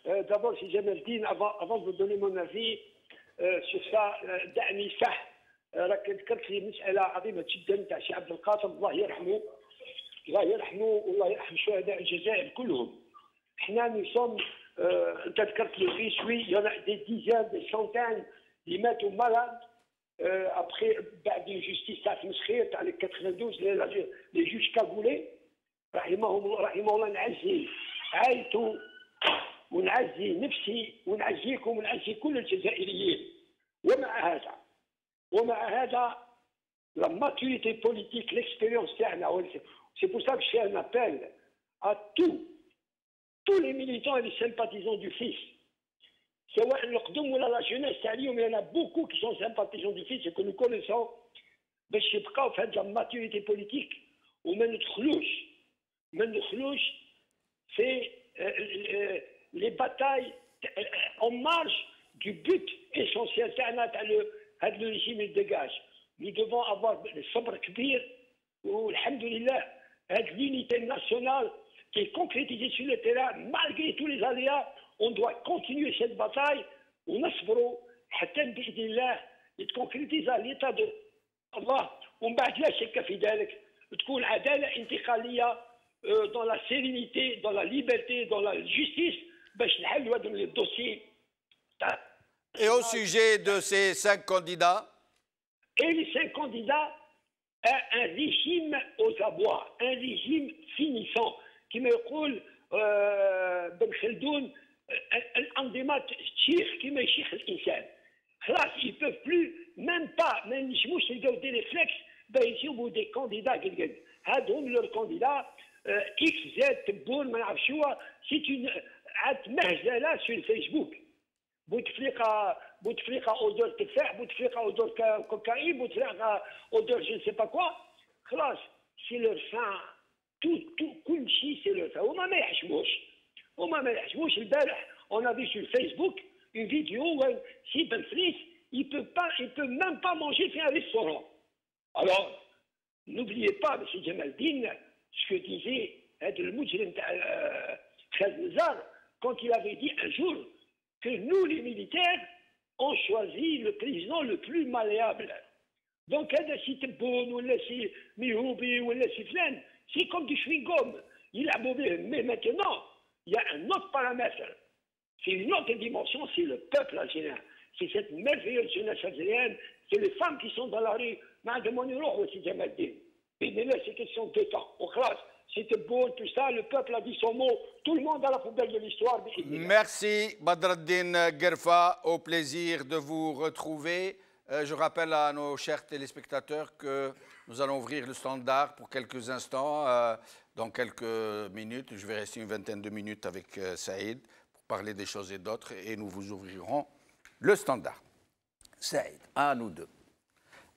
D'abord, si Jamaldine, avant de vous donner mon avis sur ça, دعني صح راك ذكرت لي مسألة عظيمة جدا تاع الشيخ عبد القاسم الله يرحمه الله يرحمه والله يرحم شهداء الجزائر كلهم. احنا نصوم انت ذكرت لو فيس وي يانا دي ديزان دي سونتان اللي ماتوا مرض ابخي بعد الجوستيس تاع تمسخير تاع 92 لي جوج كاغولي رحمه الله نعزي عائلته ونعزي نفسي ونعزيكم ونعزي كل الجزائريين. ومع هذا la maturité politique, l'expérience تاعنا, c'est pour ça que je fais un appel à tous les militants et les sympathisants du fils. سواء القدم ولا la jeunesse تاعهم, il y en a beaucoup qui sont sympathisants du fils et que nous connaissons باش يبقاو في هذه la maturité politique وما ندخلوش في les batailles en marge du but essentiel تاعنا تاع هذا le régime il dégage. Nous devons avoir le sabre kbir ou alhamdoulilah avec l'unité nationale qui est concrétisée sur le terrain malgré tous les aléas. On doit continuer cette bataille ونصبروا حتى بإذن الله يتكونكريتيزا l'état de الله ومن بعد لا شك في ذلك تكون عدالة انتقالية dans la sérénité, dans la liberté, dans la justice باش نحلوا هذا الدوسي. Et au sujet de ces 5 candidats? Et les 5 candidats à un régime aux abois, un régime finissant, qui me يقول بن خلدون الأنظمة تشيخ كما يشيخ الإنسان. خلاص ils peuvent plus, même pas, ما ينجموش يلقاو دي ريفلكس باش يجيبوا دي كانديدا قد هادهم لور كانديدا اكس زاد تبون ما نعرف شو سي اون عاد مهزله sur الفيسبوك. Bouteflika odeur tefah, Bouteflika odeur cocaïne, Bouteflika odeur je ne sais pas quoi. خلاص c'est leur fin. tout كل شيء c'est leur fin. وما ما يحشموش البارح on a vu sur Facebook une vidéo où si Ben Flis il peut même pas manger في un restaurant. Alors n'oubliez pas M. Jamaldine ce que disait le Moujrim Khaled Nazar quand il avait dit un jour que nous les militaires on choisit le président le plus malléable. Donc, si Tebboune ou si Mihoubi ou si Flan, c'est comme du chewing-gum. Mais maintenant, il y a un autre paramètre. C'est une autre dimension, c'est le peuple algérien. C'est cette merveilleuse jeunesse algérienne, c'est les femmes qui sont dans la rue. C'est question de temps. Au classe, si Tebboune, tout ça, le peuple a dit son mot. Tout le monde à la poubelle de l'histoire. Merci, Badreddine Guerfa. Au plaisir de vous retrouver. Je rappelle à nos chers téléspectateurs que nous allons ouvrir le standard pour quelques instants. Dans quelques minutes, je vais rester une vingtaine de minutes avec Saïd pour parler des choses et d'autres et nous vous ouvrirons le standard. Saïd, à nous deux.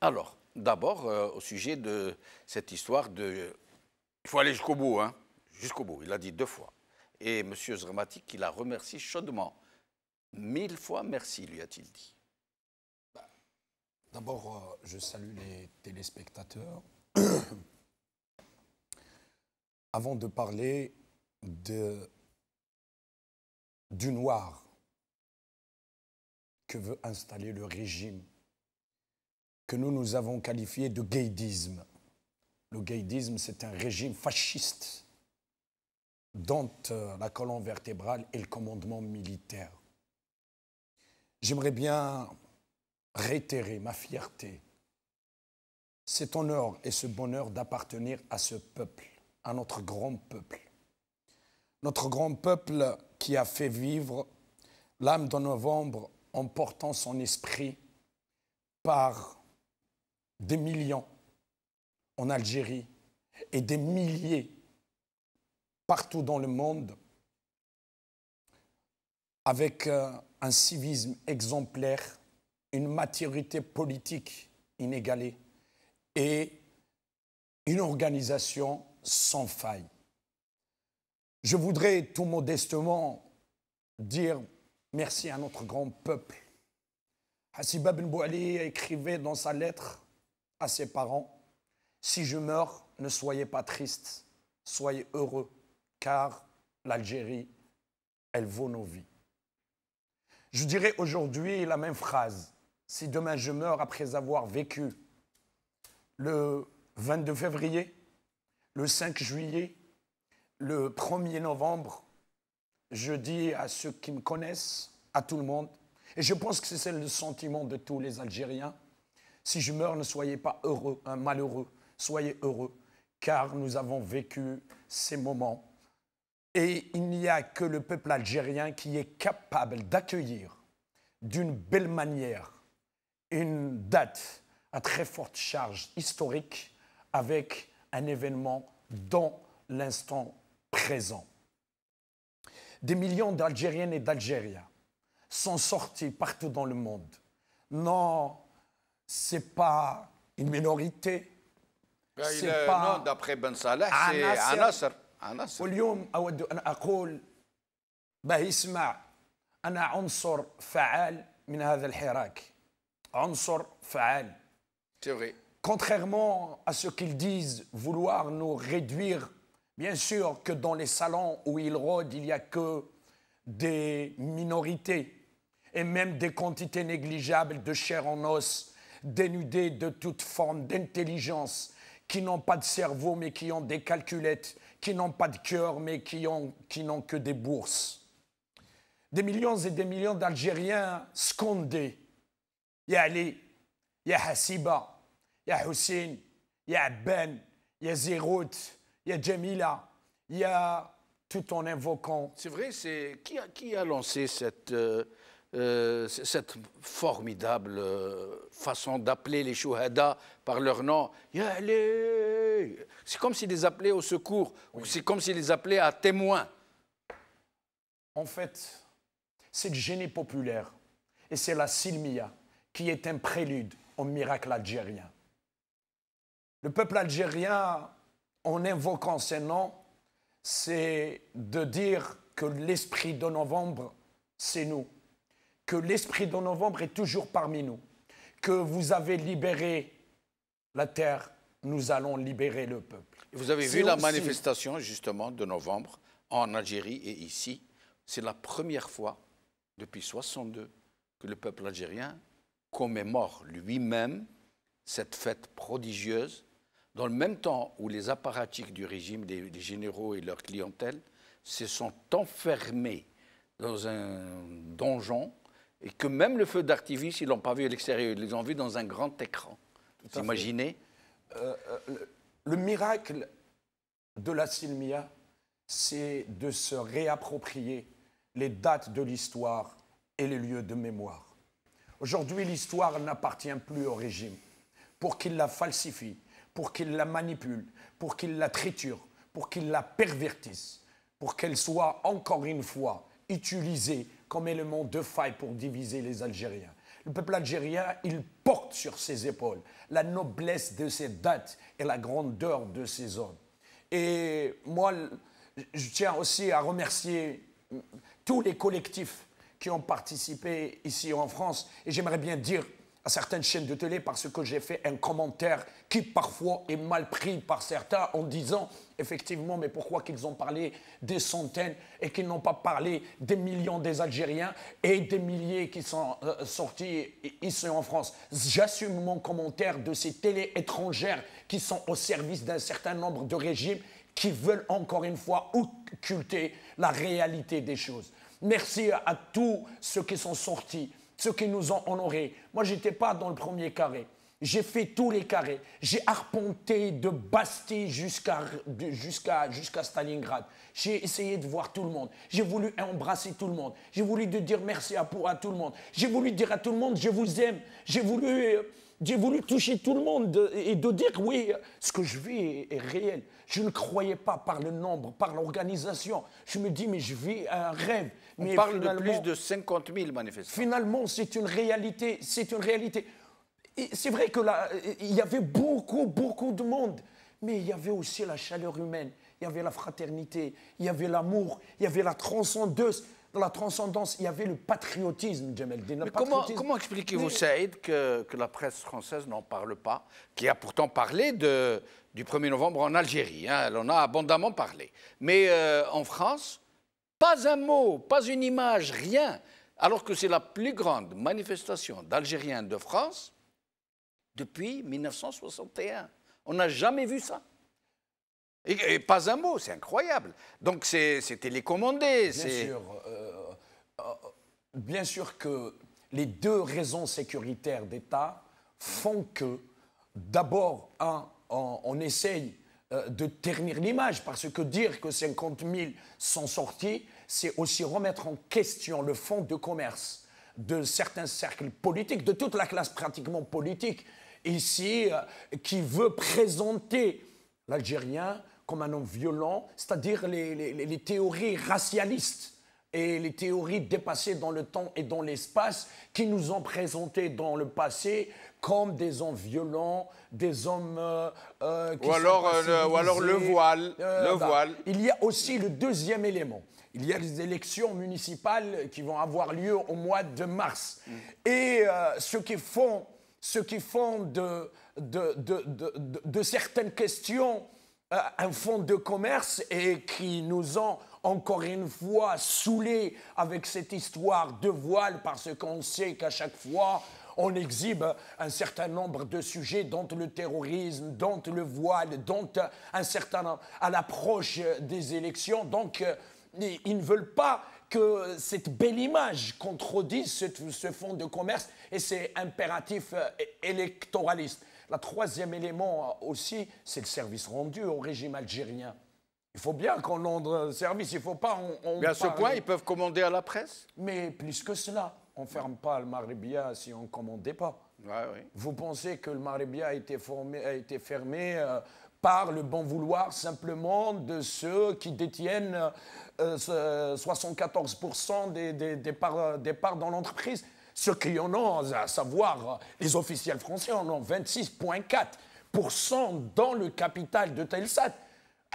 Alors, d'abord, au sujet de cette histoire de... Il faut aller jusqu'au bout, hein, jusqu'au bout. Il a dit 2 fois. Et M. Zramatik, il a remercié chaudement. 1000 fois merci, lui a-t-il dit. D'abord, je salue les téléspectateurs. Avant de parler du noir que veut installer le régime, que nous avons qualifié de gaydisme. Le gaydisme, c'est un régime fasciste dont la colonne vertébrale est le commandement militaire. J'aimerais bien réitérer ma fierté, cet honneur et ce bonheur d'appartenir à ce peuple, à notre grand peuple. Notre grand peuple qui a fait vivre l'âme de novembre en portant son esprit par des millions en Algérie et des milliers partout dans le monde avec un civisme exemplaire, une maturité politique inégalée et une organisation sans faille. Je voudrais tout modestement dire merci à notre grand peuple. Hassiba Ben Bouali écrivait dans sa lettre à ses parents « Si je meurs, ne soyez pas tristes, soyez heureux, car l'Algérie, elle vaut nos vies. » Je dirais aujourd'hui la même phrase. Si demain je meurs après avoir vécu le 22 février, le 5 juillet, le 1er novembre, je dis à ceux qui me connaissent, à tout le monde, et je pense que c'est le sentiment de tous les Algériens, si je meurs, ne soyez pas heureux, malheureux, soyez heureux, car nous avons vécu ces moments. Et il n'y a que le peuple algérien qui est capable d'accueillir d'une belle manière une date à très forte charge historique avec un événement dans l'instant présent. Des millions d'Algériennes et d'Algériens sont sortis partout dans le monde. Non, ce n'est pas une minorité. Non, d'après Ben Saleh, c'est un Nasser. واليوم أود أن أقول به يسمع أنا عنصر فعال من هذا الحراك. عنصر فعال. C'est vrai. Contrairement à ce qu'ils disent vouloir nous réduire, bien sûr que dans les salons où ils rôdent, il n'y a que des minorités et même des quantités négligeables de chair en os, dénudées de toute forme d'intelligence, qui n'ont pas de cerveau mais qui ont des calculettes, qui n'ont pas de cœur mais qui n'ont que des bourses. Des millions et des millions d'Algériens scandés. Il y a Ali, il y a Hassiba, il y a Hussein, il y a Abban, il y a Zerout, il y a Jamila, il y a tout en invoquant. C'est vrai, c'est qui a lancé cette formidable façon d'appeler les chouhada par leur nom. C'est comme s'ils les appelaient au secours, ou c'est comme s'ils les appelaient à témoins. En fait, c'est le génie populaire. et c'est la Silmia, qui est un prélude au miracle algérien. Le peuple algérien, en invoquant ces noms, c'est de dire que l'esprit de novembre, c'est nous, que l'esprit de novembre est toujours parmi nous, que vous avez libéré la terre, nous allons libérer le peuple. Vous avez vu la manifestation, justement, de novembre en Algérie et ici. C'est la première fois depuis 1962 que le peuple algérien commémore lui-même cette fête prodigieuse, dans le même temps où les apparatchiks du régime, les généraux et leur clientèle, se sont enfermés dans un donjon et que même le feu d'artifice, ils ne l'ont pas vu à l'extérieur, ils les ont vus dans un grand écran. Vous imaginez? Le miracle de la Silmia, c'est de se réapproprier les dates de l'histoire et les lieux de mémoire. Aujourd'hui, l'histoire n'appartient plus au régime. Pour qu'il la falsifie, pour qu'il la manipule, pour qu'il la triture, pour qu'il la pervertisse, pour qu'elle soit encore une fois utilisée comme élément de faille pour diviser les Algériens. Le peuple algérien, il porte sur ses épaules la noblesse de ses dates et la grandeur de ses hommes. Et moi, je tiens aussi à remercier tous les collectifs qui ont participé ici en France. Et j'aimerais bien dire à certaines chaînes de télé, parce que j'ai fait un commentaire qui parfois est mal pris par certains en disant effectivement, mais pourquoi qu'ils ont parlé des centaines et qu'ils n'ont pas parlé des millions des Algériens et des milliers qui sont sortis ici en France. J'assume mon commentaire de ces télés étrangères qui sont au service d'un certain nombre de régimes qui veulent encore une fois occulter la réalité des choses. Merci à tous ceux qui sont sortis, ceux qui nous ont honorés. Moi, je n'étais pas dans le premier carré. J'ai fait tous les carrés. J'ai arpenté de Bastille jusqu'à Stalingrad. J'ai essayé de voir tout le monde. J'ai voulu embrasser tout le monde. J'ai voulu dire merci à tout le monde. J'ai voulu dire à tout le monde, je vous aime. J'ai voulu toucher tout le monde et de dire, oui, ce que je vis est réel. Je ne croyais pas par le nombre, par l'organisation. Je me dis, mais je vis un rêve. On parle de plus de 50 000 manifestants. Finalement, c'est une réalité. C'est une réalité. C'est vrai que là, il y avait beaucoup de monde, mais il y avait aussi la chaleur humaine, il y avait la fraternité, il y avait l'amour, il y avait la transcendance, il y avait le patriotisme, Djemeldine. Comment expliquez-vous, Saïd, que la presse française n'en parle pas, qui a pourtant parlé du 1er novembre en Algérie, hein, elle en a abondamment parlé. Mais en France, pas un mot, pas une image, rien, alors que c'est la plus grande manifestation d'Algériens de France depuis 1961. On n'a jamais vu ça. Et pas un mot, c'est incroyable. Donc c'est télécommandé. Bien sûr que les deux raisons sécuritaires d'État font que, d'abord, on essaye de ternir l'image, parce que dire que 50 000 sont sortis, c'est aussi remettre en question le fonds de commerce de certains cercles politiques, de toute la classe pratiquement politique, ici, qui veut présenter l'Algérien comme un homme violent, c'est-à-dire les théories racialistes et les théories dépassées dans le temps et dans l'espace qui nous ont présentés dans le passé comme des hommes violents, des hommes qui ou alors le voile. Il y a aussi le deuxième élément. Il y a les élections municipales qui vont avoir lieu au mois de mars. Et ceux qui font de certaines questions un fonds de commerce et qui nous ont encore une fois saoulés avec cette histoire de voile, parce qu'on sait qu'à chaque fois on exhibe un certain nombre de sujets, dont le terrorisme, dont le voile, dont un certain à l'approche des élections. Donc ils ne veulent pas que cette belle image contredise ce fonds de commerce, et c'est impératif électoraliste. Le troisième élément aussi, c'est le service rendu au régime algérien. Il faut bien qu'on rende service, il ne faut pas... Mais à ce point, ils peuvent commander à la presse? Mais plus que cela, on ne ferme pas le Maribia si on ne commandait pas. Ouais, oui. Vous pensez que le Maribia a été fermé par le bon vouloir simplement de ceux qui détiennent 74% des parts dans l'entreprise? Ceux qui en ont, à savoir les officiels français, en ont 26,4% dans le capital de Telsat.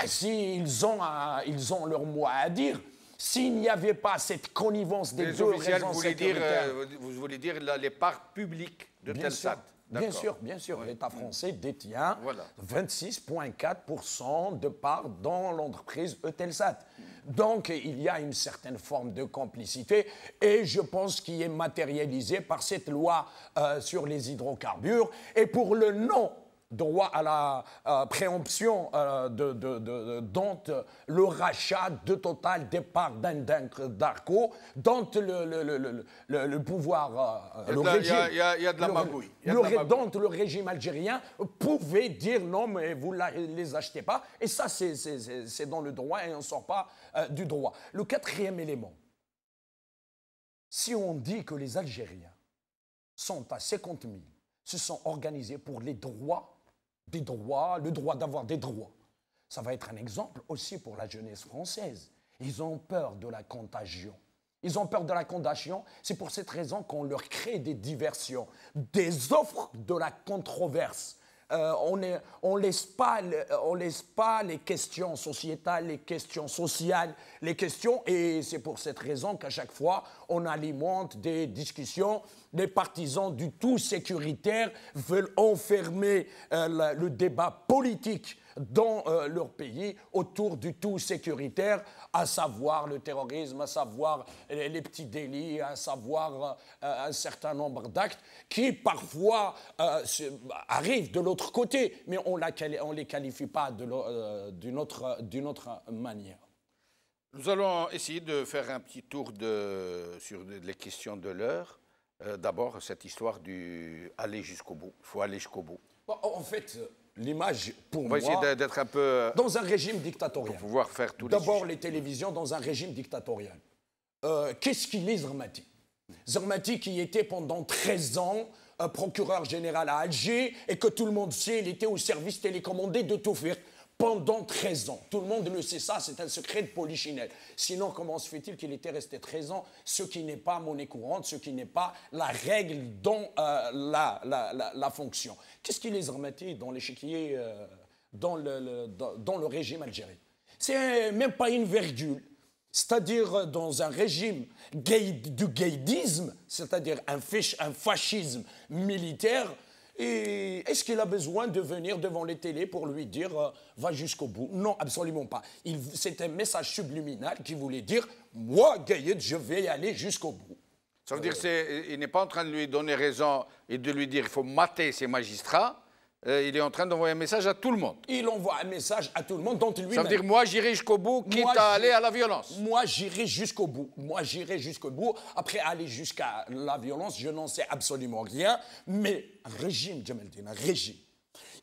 S'ils ont leur mot à dire, s'il n'y avait pas cette connivence des deux raisons sécuritaires... Vous voulez dire les parts publiques de Telsat. Bien sûr. L'État français détient 26,4% de parts dans l'entreprise Eutelsat. Donc, il y a une certaine forme de complicité et je pense qu'il est matérialisé par cette loi sur les hydrocarbures. Et pour le non-droit à la préemption dont le rachat de Total des parts d'Arco, dont le pouvoir... Il y a de la magouille. Dont le régime algérien pouvait dire non, mais vous ne les achetez pas. Et ça, c'est dans le droit et on ne sort pas du droit. Le quatrième élément, si on dit que les Algériens sont à 50 000, se sont organisés pour les droits, le droit d'avoir des droits, ça va être un exemple aussi pour la jeunesse française. Ils ont peur de la contagion. C'est pour cette raison qu'on leur crée des diversions, des offres de la controverse. On laisse pas les questions sociétales, les questions sociales, et c'est pour cette raison qu'à chaque fois, on alimente des discussions. Les partisans du tout sécuritaire veulent enfermer le débat politique dans leur pays autour du tout sécuritaire, à savoir le terrorisme, à savoir les petits délits, à savoir un certain nombre d'actes qui parfois arrivent de l'autre côté, mais on ne les qualifie pas d'une autre manière. Nous allons essayer de faire un petit tour sur les questions de l'heure. D'abord, cette histoire du aller jusqu'au bout. Il faut aller jusqu'au bout. En fait, l'image, pour moi... On va essayer d'être un peu... Dans un régime dictatorial. Pour pouvoir faire tous les D'abord, sujets. les télévisions dans un régime dictatorial. Qu'est-ce qu'il est, Zermati? Zermati qui était pendant 13 ans procureur général à Alger et que tout le monde sait, il était au service télécommandé de tout faire. Pendant 13 ans. Tout le monde le sait, ça, c'est un secret de polichinelle. Sinon, comment se fait-il qu'il était resté 13 ans, ce qui n'est pas monnaie courante, ce qui n'est pas la règle dans la fonction? Qu'est-ce qui les remettait dans l'échiquier, dans le régime algérien? C'est même pas une virgule. C'est-à-dire dans un régime du gaydisme, c'est-à-dire un fascisme militaire. Et est-ce qu'il a besoin de venir devant les télés pour lui dire va jusqu'au bout? Non, absolument pas. C'est un message subliminal qui voulait dire moi, Gaïd, je vais aller jusqu'au bout. Ça veut dire qu'il n'est pas en train de lui donner raison et de lui dire il faut mater ses magistrats. Il est en train d'envoyer un message à tout le monde. Il envoie un message à tout le monde, dont lui-même. Ça veut dire moi j'irai jusqu'au bout, quitte à aller à la violence. Moi j'irai jusqu'au bout. Moi j'irai jusqu'au bout. Après aller jusqu'à la violence, je n'en sais absolument rien. Mais un régime, Djamaldine, un régime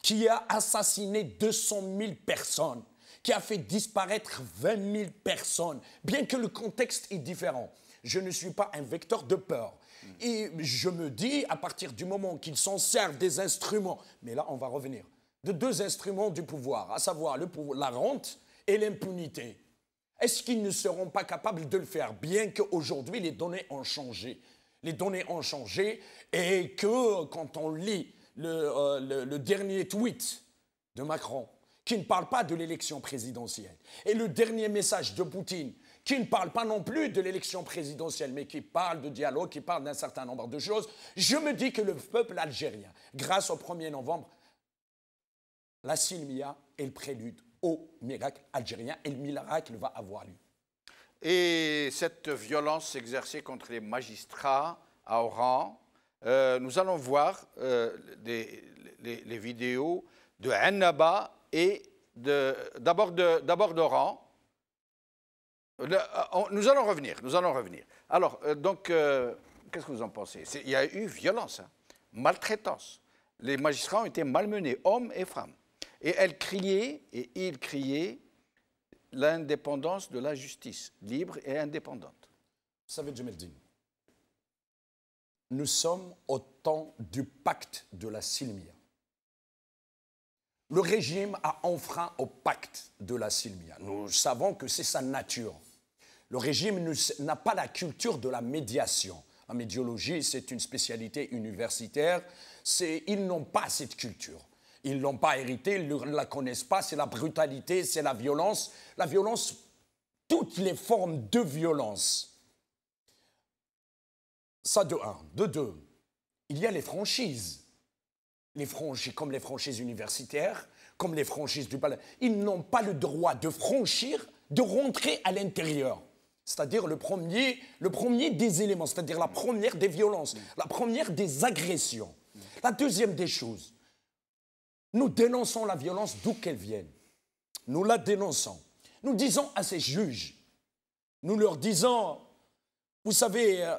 qui a assassiné 200 000 personnes, qui a fait disparaître 20 000 personnes, bien que le contexte est différent. Je ne suis pas un vecteur de peur. Et je me dis, à partir du moment qu'ils s'en servent des instruments, mais là on va revenir, de deux instruments du pouvoir, à savoir la rente et l'impunité, est-ce qu'ils ne seront pas capables de le faire, bien qu'aujourd'hui les données ont changé? Les données ont changé et que quand on lit le dernier tweet de Macron, qui ne parle pas de l'élection présidentielle, et le dernier message de Poutine, qui ne parle pas non plus de l'élection présidentielle, mais qui parle de dialogue, qui parle d'un certain nombre de choses, je me dis que le peuple algérien, grâce au 1er novembre, la Silmia est le prélude au miracle algérien, et le miracle va avoir lieu. Et cette violence exercée contre les magistrats à Oran, nous allons voir les vidéos de Annaba et d'abord d'Oran. Nous allons revenir. Alors, qu'est-ce que vous en pensez? Il y a eu violence, maltraitance. Les magistrats ont été malmenés, hommes et femmes. Et elles criaient, et ils criaient, l'indépendance de la justice, libre et indépendante. Vous savez, Djamaldine, nous sommes au temps du pacte de la Silmia. Le régime a enfreint au pacte de la Silmia. Nous savons que c'est sa nature. Le régime n'a pas la culture de la médiation. La médiologie, c'est une spécialité universitaire. Ils n'ont pas cette culture. Ils ne l'ont pas héritée, ils ne la connaissent pas. C'est la brutalité, c'est la violence. La violence, toutes les formes de violence. Ça de un. De deux, il y a les franchises. Les franchises, comme les franchises universitaires, comme les franchises du palais. Ils n'ont pas le droit de franchir, de rentrer à l'intérieur. C'est-à-dire le premier des éléments, c'est-à-dire la première des violences, la première des agressions. La deuxième des choses, nous dénonçons la violence d'où qu'elle vienne. Nous la dénonçons. Nous disons à ces juges, nous leur disons, vous savez,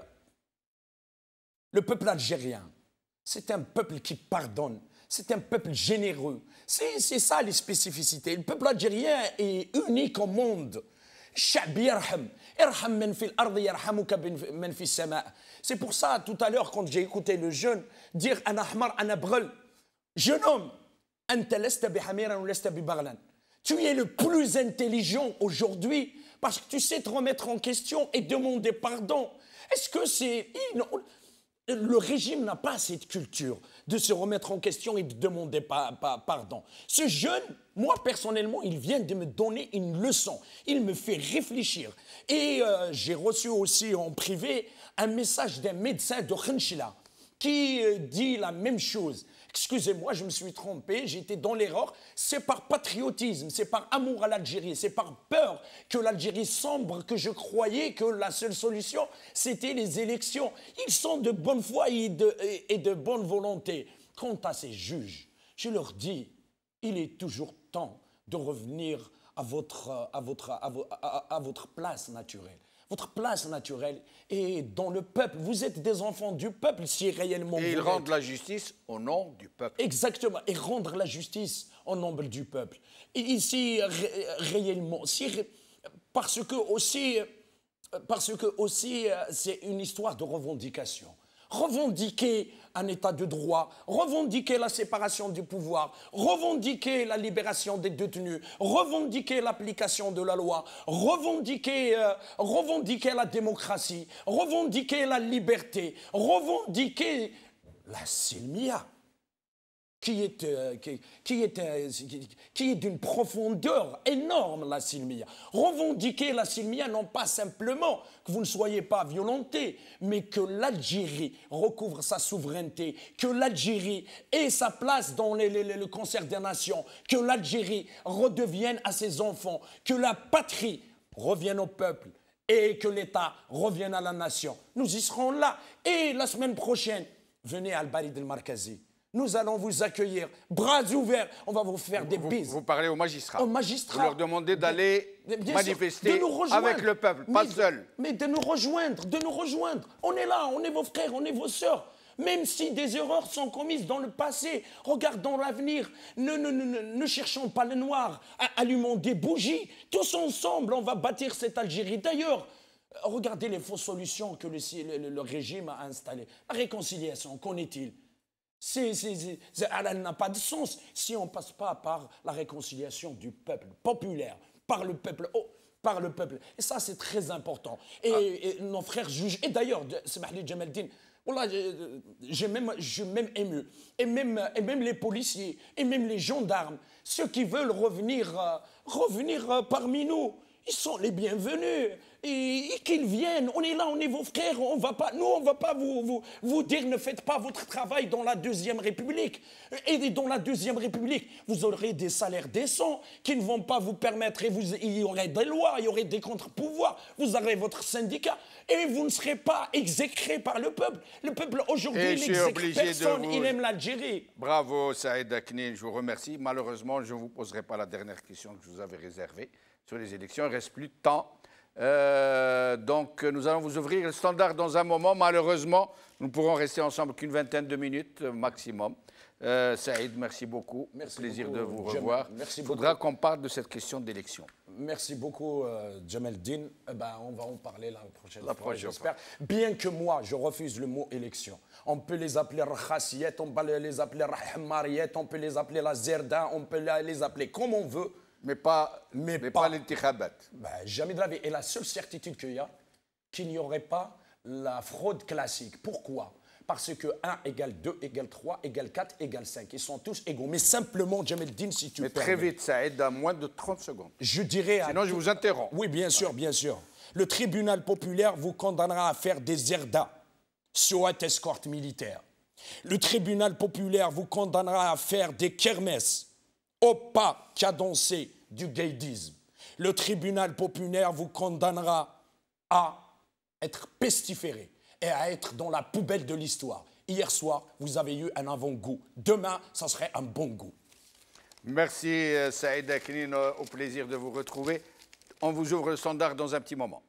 le peuple algérien, c'est un peuple qui pardonne, c'est un peuple généreux. C'est ça les spécificités. Le peuple algérien est unique au monde. C'est pour ça, tout à l'heure, quand j'ai écouté le jeune dire « Ana ahmar, ana brel », jeune homme, tu es le plus intelligent aujourd'hui parce que tu sais te remettre en question et demander pardon. Est-ce que c'est... Le régime n'a pas cette culture de se remettre en question et de demander pardon. Ce jeune, moi personnellement, il vient de me donner une leçon. Il me fait réfléchir. Et j'ai reçu aussi en privé un message d'un médecin de Khenchila qui dit la même chose. Excusez-moi, je me suis trompé, j'étais dans l'erreur. C'est par patriotisme, c'est par amour à l'Algérie, c'est par peur que l'Algérie sombre que je croyais que la seule solution, c'était les élections. Ils sont de bonne foi et de bonne volonté. Quant à ces juges, je leur dis, il est toujours temps de revenir à votre place naturelle. Votre place naturelle est dans le peuple. Vous êtes des enfants du peuple si réellement... Et ils rendent la justice au nom du peuple. Exactement. Et rendre la justice au nom du peuple. Et ici, réellement, parce que aussi c'est une histoire de revendication. Revendiquer un état de droit, revendiquer la séparation du pouvoir, revendiquer la libération des détenus, revendiquer l'application de la loi, revendiquer la démocratie, revendiquer la liberté, revendiquer la silmia, qui est d'une profondeur énorme, la silmia. Revendiquer la silmia, non pas simplement que vous ne soyez pas violentés, mais que l'Algérie recouvre sa souveraineté, que l'Algérie ait sa place dans le concert des nations, que l'Algérie redevienne à ses enfants, que la patrie revienne au peuple et que l'État revienne à la nation. Nous y serons là. Et la semaine prochaine, venez à Al-Barid el-Markazi. Nous allons vous accueillir, bras ouverts. On va vous faire des bises. Vous parlez aux magistrats. Aux magistrats. Vous leur demandez d'aller manifester avec le peuple, pas seul. Mais de nous rejoindre, de nous rejoindre. On est là, on est vos frères, on est vos sœurs. Même si des erreurs sont commises dans le passé, regardons l'avenir. Ne cherchons pas le noir. Allumons des bougies. Tous ensemble, on va bâtir cette Algérie. D'ailleurs, regardez les fausses solutions que le régime a installées. La réconciliation, qu'en est-il ? Elle n'a pas de sens si on ne passe pas par la réconciliation du peuple populaire, par le peuple. Et ça, c'est très important. Et nos frères juges, et d'ailleurs, Smahli Jamaldine, j'ai même ému. Et même les policiers, et même les gendarmes, ceux qui veulent revenir parmi nous, ils sont les bienvenus. Et qu'ils viennent, on est là, on est vos frères, on va pas vous dire ne faites pas votre travail dans la Deuxième République. Et dans la Deuxième République, vous aurez des salaires décents qui ne vont pas vous permettre, il y aurait des lois, il y aurait des contre-pouvoirs, vous aurez votre syndicat et vous ne serez pas exécré par le peuple. Le peuple aujourd'hui n'exécre personne, il aime l'Algérie. Bravo Saïd Aknin, je vous remercie. Malheureusement, je ne vous poserai pas la dernière question que je vous avais réservée sur les élections, il ne reste plus de temps. Donc nous allons vous ouvrir le standard dans un moment. Malheureusement, nous ne pourrons rester ensemble qu'une vingtaine de minutes maximum. Saïd, merci beaucoup. Merci plaisir beaucoup, de vous revoir. Merci Il faudra qu'on parle de cette question d'élection. Merci beaucoup, Jamaldine. On va en parler la prochaine fois, j'espère. Bien que moi, je refuse le mot élection. On peut les appeler Rakhassiyet, on peut les appeler Rahmariyet, on peut les appeler la Zerda, on peut les appeler comme on veut. Mais pas l'intikhabat. Jamais de la vie. Et la seule certitude qu'il y a, qu'il n'y aurait pas la fraude classique. Pourquoi? Parce que 1 égale 2 égale 3 égale 4 égale 5. Ils sont tous égaux. Mais simplement, Djemeldine, si tu Mais permets. très vite, ça aide à moins de 30 secondes. Je dirais à Sinon, je vous interromps. Oui, bien sûr, bien sûr. Le tribunal populaire vous condamnera à faire des erdas, soit escorte militaire. Le tribunal populaire vous condamnera à faire des kermesses, au pas cadencé du gaydisme. Le tribunal populaire vous condamnera à être pestiféré et à être dans la poubelle de l'histoire. Hier soir, vous avez eu un avant-goût. Demain, ça serait un bon goût. Merci Saïd Aknin, au plaisir de vous retrouver. On vous ouvre le standard dans un petit moment.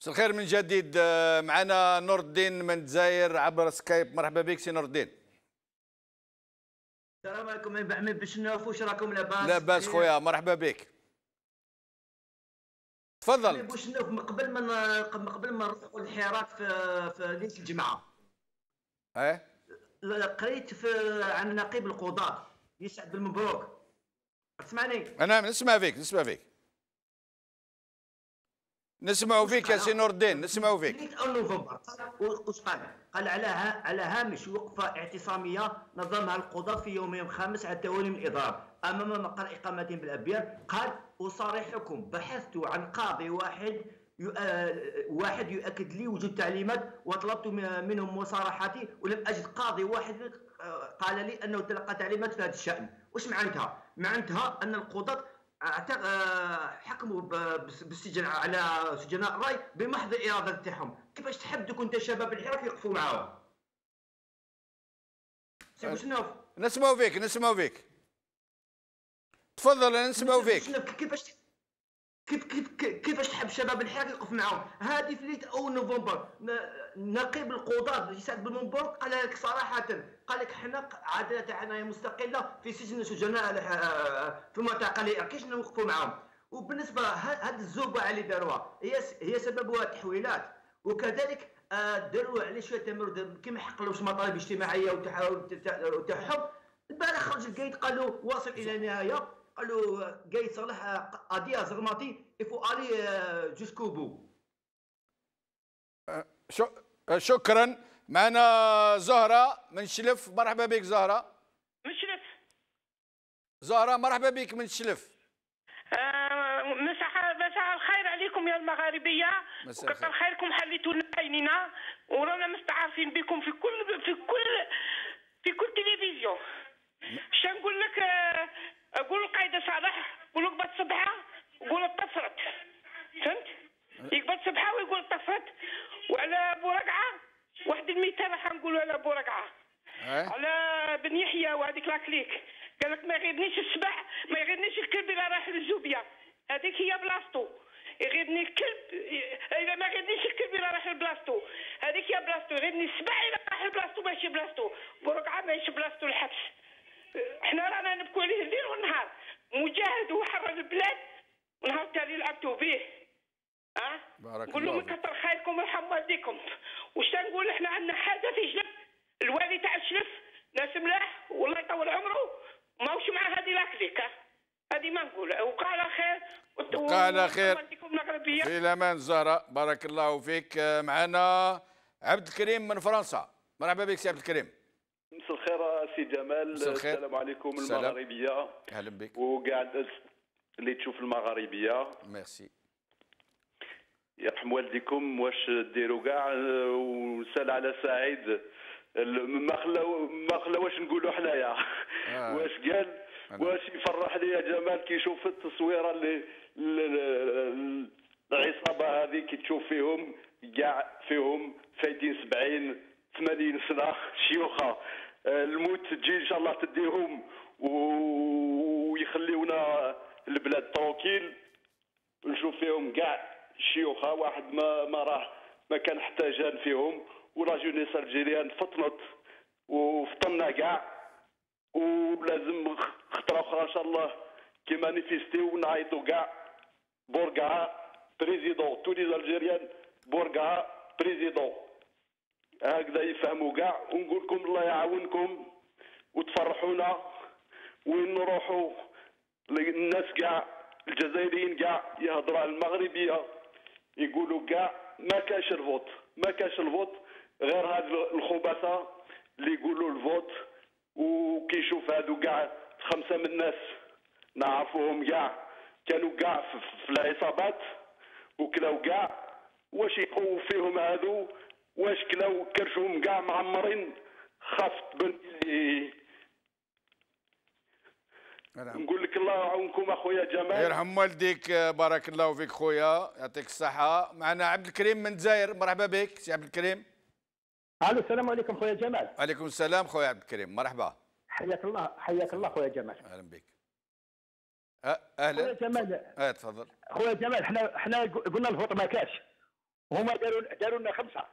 مساء الخير من جديد. معنا نور الدين من الجزائر عبر سكايب. مرحبا بك سي نور الدين. السلام عليكم عمي بحميد بشنوف، واش راكم لاباس؟ لاباس خويا، مرحبا بك. تفضل. بوشنوف، من قبل ما نروحوا الحراك في ليله الجمعه. قريت عن نقيب القضاة يسعد بن مبروك. تسمعني؟ انا نسمع فيك نسمع فيك نسمعوا فيك يا سي نور الدين، نسمعوا فيك. أو نوفمبر واش قال على هامش وقفه اعتصاميه نظمها القضاة في يوم الخامس على التوالي من الاضراب امام مقر اقامتهم بالابيار. قال: اصارحكم بحثت عن قاضي واحد يؤكد لي وجود تعليمات وطلبت منهم مصارحتي ولم اجد قاضي واحد قال لي انه تلقى تعليمات في هذا الشان. واش معناتها؟ معناتها ان القضاة حكموا بالسجن على سجناء الراي بمحض الاراده تاعهم. كيفاش تحب كنت شباب الحراك يوقفوا معاهم؟ سي بوشنوف، نسمعوا فيك نسمعوا فيك. تفضل نسمعوا فيك. كيفاش تحب شباب الحراك يوقف معاهم؟ هذه في ليله اول نوفمبر نقيب القضاة يسعد بن مبروك قال لك صراحه، قال لك حنا عداله تاعنا هي مستقله في سجن سجناء في معتقليه، كيفاش نوقفوا معاهم؟ وبالنسبه هذه الزوبعه اللي داروها هي سببها تحويلات، وكذلك داروا على شويه تمرد كيما حقلوش مطالب اجتماعيه وتاعهم. البارح خرج القايد قالوا واصل الى النهايه، قالوا قايد صالح قضيه زغماطي يفو الي جوسكو بو. شكرا. معنا زهرة من شلف. مرحبا بك زهرة. من شلف. زهرة مرحبا بك من شلف. مساء الخير عليكم يا المغاربية، وكثر خيركم حليتونا عينينا ورانا مستعرفين بكم في كل تلفزيون. اش نقول لك؟ قول القايدة صالح، قول قبط صبحة وقول اطفرت، فهمت؟ يقبط صبحة ويقول اطفرت. وعلى بورقعة واحد المثال راح نقولوا على بورقعة على بن يحيى وهذيك لاكليك، قال لك ما يغيرنيش السبع، ما يغيرنيش الكلب اذا راح للزوبيه، هذيك هي بلاصتو. يغيرني الكلب اذا ما يغيرنيش الكلب اذا راح لبلاصتو، هذيك هي بلاصتو. يغيرني السبع اذا راح لبلاصتو ماشي بلاصتو. بورقعة ماشي بلاصتو الحبس. احنا رانا نبكوا عليه الليل والنهار، مجاهد وحرر البلاد ونهار تالي لعبتوا به. بارك نقول لهم الله. كثر خيركم ويرحم والديكم. واش نقول؟ احنا عندنا حاجه في جلف، الوالي تاع الشلف ناس ملاح والله يطول عمره، ماهوش مع هذه لاكليك. هذه ما نقول. وقال خير وقال خير. في الامان زهرة، بارك الله فيك. معنا عبد الكريم من فرنسا. مرحبا بك سي عبد الكريم. مساء الخير سي جمال. السلام عليكم المغاربيه. اهلا بك. وكاع اللي تشوف المغاربيه. ميرسي. يرحم والديكم. واش ديروا كاع وسال على سعيد ما خلا واش نقولوا حنايا. واش قال؟ واش يفرح لي يا جمال كي يشوف التصويره اللي العصابه هذه كي تشوف فيهم كاع فيهم فايتين 70 80 سنه شيوخه الموت تجي ان شاء الله تديهم ويخليونا البلاد تروكيل نشوف فيهم كاع الشيوخه واحد ما كان حتى جان فيهم ولا جونيس الجيريان فطنت وفطنا كاع ولازم خطره اخرى ان شاء الله كي مانيفيستيو ونعيطوا كاع بوركا بريزيدون تو لي الجيريان بوركا بريزيدون هكذا يفهموا كاع ونقول لكم الله يعاونكم وتفرحونا وين نروحوا الناس كاع الجزائريين كاع يهضروا على المغربيه يقولوا كاع ما كاش الفوت غير هاد الخبثه اللي يقولوا الفوت وكيشوف هادو كاع 5 من الناس نعرفوهم كاع كانوا كاع في العصابات وكلاو كاع واش يقووا فيهم هادو واش كلاو كرشهم كاع معمرين خاف تبان نقول لك الله يعاونكم اخويا جمال يرحم والديك بارك الله فيك خويا يعطيك الصحة. معنا عبد الكريم من الجزائر، مرحبا بك سي عبد الكريم. الو السلام عليكم خويا جمال. وعليكم السلام خويا عبد الكريم، مرحبا. حياك الله خويا جمال. اهلا بك. اهلا خويا جمال. تفضل خويا جمال. احنا قلنا الفوط ما كاش وهما داروا لنا 5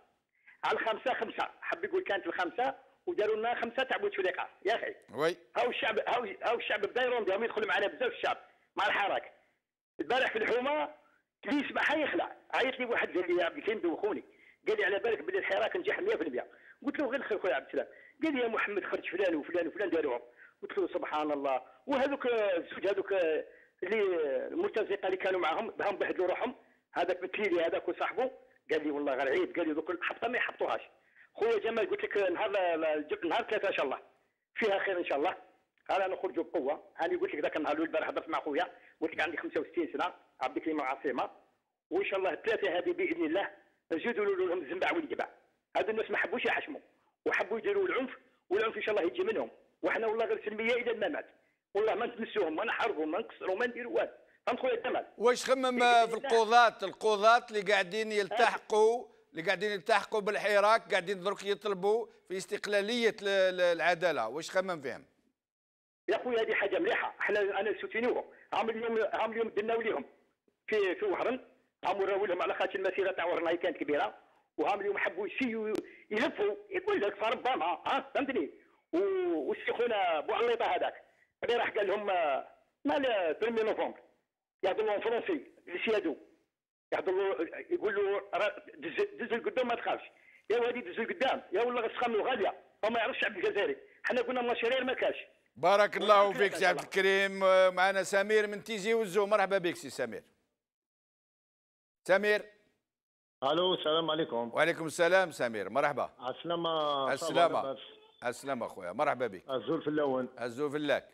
على 5 حب يقول كانت ال5 وداروا لنا 5 تاع بوتفليقه يا اخي. وي هاو الشعب بدا يروندهم يدخل معنا بزاف الشعب مع الحراك. البارح في الحومه كي يسمح يخلع عيط لي واحد قال لي يا عبد الكريم دوخوني قال لي على بالك بلي الحراك نجح 100%. قلت له غير خير خويا عبد السلام. قال لي يا محمد خرج فلان وفلان وفلان داروهم. قلت له سبحان الله. وهذوك الزوج هذوك اللي المرتزقه اللي كانوا معهم بهم بهدلوا روحهم هذاك بالتليلي هذاك وصاحبه قال لي والله غير عيب. قال لي دوك الحبطه ما يحبطوهاش. خويا جمال قلت لك نهار 3 ان شاء الله فيها خير ان شاء الله. انا نخرجوا بقوه. انا قلت لك ذاك النهار البارح هضرت مع خويا قلت لك عندي 65 سنه عبد الكريم العاصمه وان شاء الله 3 هذه باذن الله نزيدوا لهم الزنبع والجبع. هذو الناس ما حبوش يحشموا وحبوا يديروا العنف والعنف ان شاء الله يجي منهم. وحنا والله غير سلميه الى الممات والله ما نتمسوهم ما نحاربهم ما نكسروا ما نديروا والو. فهمت خويا جمال؟ واش خمم في القضاة اللي قاعدين يلتحقوا بالحراك قاعدين درك يطلبوا في استقلاليه العداله، واش خمم فيهم؟ يا خويا هذه حاجه مليحه. انا سوتينوهم هم اليوم درناو ليهم في وهران هم وراو لهم على خاطر المسيره تاع وهران هي كانت كبيره وهم اليوم حبوا يسيو يلفوا يقول لك فربما فهمتني. والسي خونا بوعليطه هذاك اللي راح قال لهم مال 1 نوفمبر يهضروا لهم فرونسي لسيادو يهضروا يقول له دز القدام ما تخافش يا وادي دز القدام يا والله غتسخموا غاليه وما يعرفش الشعب الجزائري. حنا قلنا مشاريع ما كاش. بارك الله فيك سي عبد الكريم. معنا سمير من تيزي وزو، مرحبا بك سي سمير. سمير. الو السلام عليكم. وعليكم السلام سمير، مرحبا. السلامة اخويا، مرحبا بك. الزول في اللون. الزول في اللاك.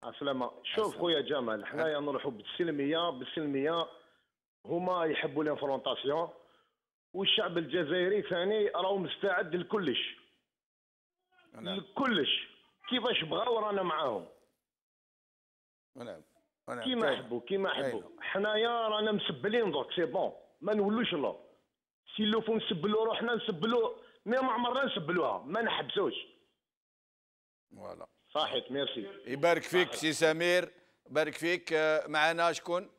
السلامة. شوف خويا جمال حنايا نروحوا بالسلمية هما يحبوا الانفرونطاسيون والشعب الجزائري ثاني راهو مستعد لكلش. لكلش كيفاش بغاو رانا معاهم. كيما حبوا حنايا رانا مسبلين درك سي بون ما نولوش الله سي لو فو نسبلوا روحنا نسبلوا ما عمرنا نسبلوها ما نحبسوش. فوالا صحيت ميرسي. يبارك فيك سي سمير، بارك فيك. معنا شكون؟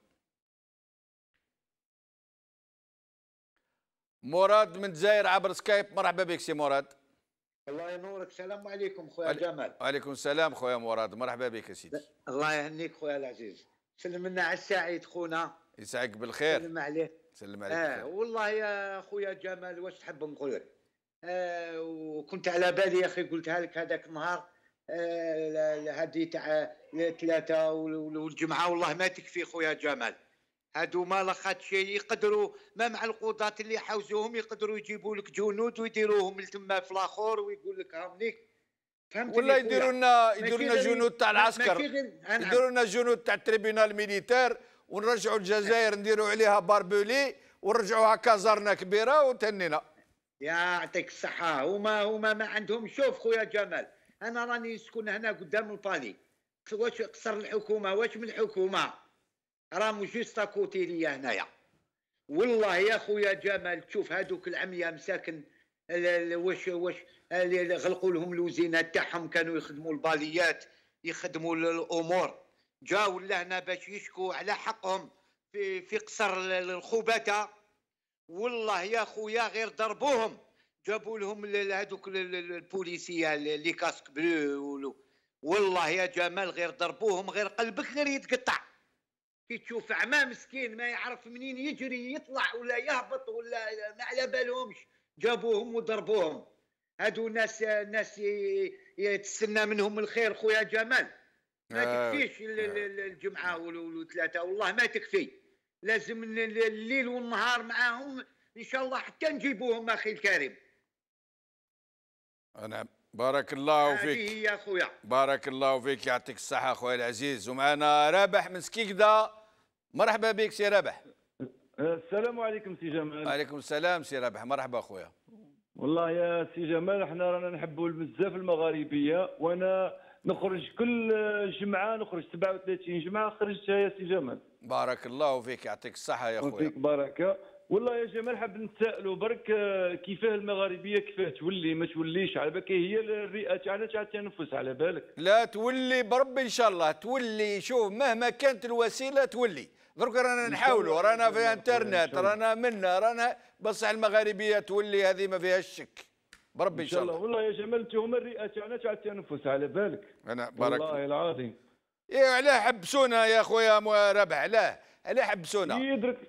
مراد من الجزائر عبر سكايب، مرحبا بك سي مراد. الله ينورك. السلام عليكم خويا جمال. وعليكم السلام خويا مراد، مرحبا بك يا سيدي. الله يهنيك خويا العزيز. سلم لنا على السعيد خونا. يسعدك بالخير. سلم عليه. سلم عليك. والله يا خويا جمال واش تحب نقول لك؟ وكنت على بالي يا اخي قلتها لك هذاك النهار هذه تاع 3 والجمعه والله ما تكفي خويا جمال. هادو ما لاخات شيء يقدروا ما مع القضاة اللي حوزوهم يقدروا يجيبوا لك جنود ويديروهم لتما في الاخر ويقول لك هامنيك فهمتني. ولا يديروا لنا جنود تاع العسكر، يديروا لنا جنود تاع التريبيونال ميليتير ونرجعوا الجزائر نديروا عليها باربولي ونرجعوها كازارنا كبيره وتنينا. يعطيك الصحه. هما ما عندهم. شوف خويا جمال انا راني نسكن هنا قدام البالي. واش قصر الحكومه واش من الحكومه راهم جوست كوتي ليا هنايا. والله يا خويا جمال تشوف هذوك العمية مساكن واش غلقوا لهم الوزينات تاعهم، كانوا يخدموا الباليات، يخدموا الامور، جاوا لهنا باش يشكوا على حقهم في قصر الخبثه. والله يا خويا غير ضربوهم، جابوا لهم هذوك البوليسيه اللي كاسك بلو. والله يا جمال غير ضربوهم، غير قلبك غير يتقطع كي تشوف عماه مسكين ما يعرف منين يجري يطلع ولا يهبط ولا ما على بالهمش، جابوهم وضربوهم. هادو ناس يتسنى منهم الخير خويا جمال. ما تكفيش الجمعه والثلاثه، والله ما تكفي، لازم الليل والنهار معاهم ان شاء الله حتى نجيبوهم اخي الكريم. انا بارك الله فيك. هذه هي خويا. بارك الله فيك، يعطيك الصحه خويا العزيز. ومعنا رابح من سكيكدا. مرحبا بك سي رابح. السلام عليكم سي جمال. وعليكم السلام سي رابح، مرحبا خويا. والله يا سي جمال احنا رانا نحبوا بزاف المغاربيه، وانا نخرج كل جمعه، نخرج 37 جمعه خرجتها يا سي جمال. بارك الله فيك، يعطيك الصحه يا خويا. وفيك بركه. والله يا جمال حاب نتسائلوا برك كيفاه المغاربيه كيفاه تولي ما توليش، على بالك هي الرئه تاعنا تاع التنفس على بالك. لا تولي بربي ان شاء الله تولي. شوف مهما كانت الوسيله تولي، درك رانا نحاولوا، رانا في انترنت، رانا منا، رانا بصح المغاربيه تولي، هذه ما فيهاش شك بربي ان شاء الله. والله يا جمال انتم هما الرئه تاعنا تاع التنفس على بالك. انا بارك والله العظيم. ايوا علاه حبسونا يا خويا ربح؟ علاه حبسونا؟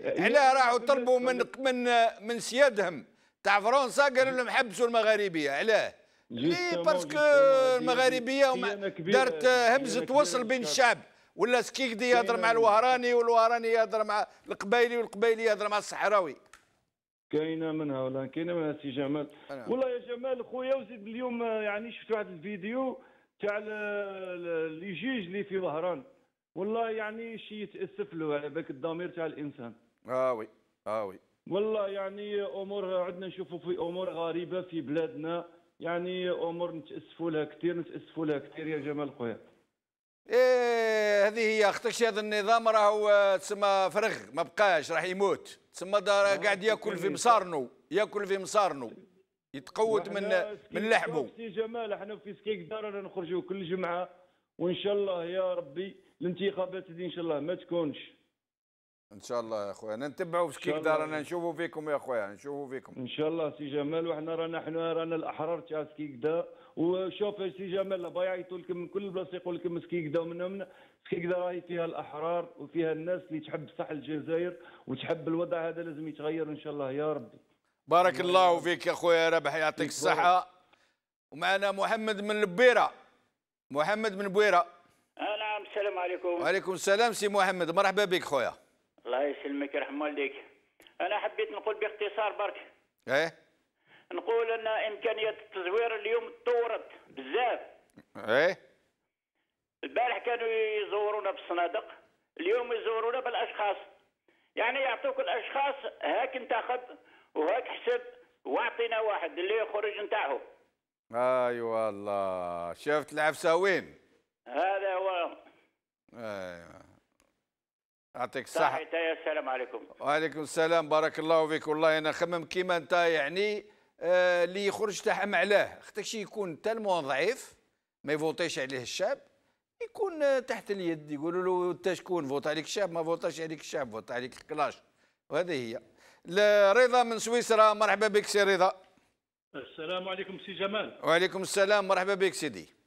علاه راحوا طلبوا من سيادهم تاع فرنسا، قالوا لهم حبسوا المغاربيه؟ علاه؟ ليه؟ باسكو المغاربيه دارت همزه وصل بين الشعب، ولا سكيكدي يهضر مع الوهراني، والوهراني يهضر مع القبايلي، والقبايلي يهضر مع الصحراوي. كاينه منها ولا كاينه منها سي جمال. والله يا جمال خويا، وزيد اليوم يعني شفت واحد الفيديو تاع اللي جيج اللي في وهران، والله يعني شي يتاسف له على بالك الضمير تاع الانسان. وي وي. والله يعني امور عندنا نشوفوا في امور غريبه في بلادنا، يعني امور نتاسفوا لها كثير يا جمال خويا. ايه هذه هي اختك، هذا النظام راهو تسمى فرغ، ما بقاش، راح يموت، تسمى قاعد ياكل في مصارنو، يتقوت من لحمه. سي جمال احنا في سكيكدا رانا نخرجوا كل جمعه، وان شاء الله يا ربي الانتخابات دي ان شاء الله ما تكونش. ان شاء الله يا خويا نتبعوا في سكيكدا، رانا نشوفوا فيكم يا خويا، نشوفوا فيكم ان شاء الله سي جمال. وحنا رانا الاحرار تاع سكيكدا. وشوف يا سي جمال با يعيطوا لكم من كل بلاصه، يقول لكم سكيكدا ومن سكيكدا راهي فيها الاحرار وفيها الناس اللي تحب صح الجزائر وتحب الوضع هذا لازم يتغير ان شاء الله يا ربي. بارك الله فيك يا خويا ربح، يعطيك الصحه. ومعنا محمد من البويره. محمد من البويره. نعم السلام عليكم. وعليكم السلام سي محمد، مرحبا بك خويا. الله يسلمك يرحم والديك. انا حبيت نقول باختصار برك. ايه نقول ان امكانيات التزوير اليوم تطورت بزاف. ايه البارح كانوا يزورونا بالصنادق، اليوم يزورونا بالاشخاص، يعني يعطوك الاشخاص هاك انتخب وهاك حسب واعطينا واحد اللي يخرج نتاعو. ايوا والله شفت العفسه وين؟ هذا هو. ايوه يعطيك الصحة. السلام عليكم. وعليكم السلام، بارك الله فيك. والله انا خمم كيما انت، يعني اللي يخرج تحم علاه، خاطرش يكون تالمون ضعيف ما يفوتيش عليه الشعب، يكون تحت اليد، يقولوا له انت شكون فوت عليك الشعب؟ ما فوتاش عليك الشعب، فوت عليك الكلاش. وهذه هي. رضا من سويسرا، مرحبا بك سي رضا. السلام عليكم سي جمال. وعليكم السلام، مرحبا بك سيدي.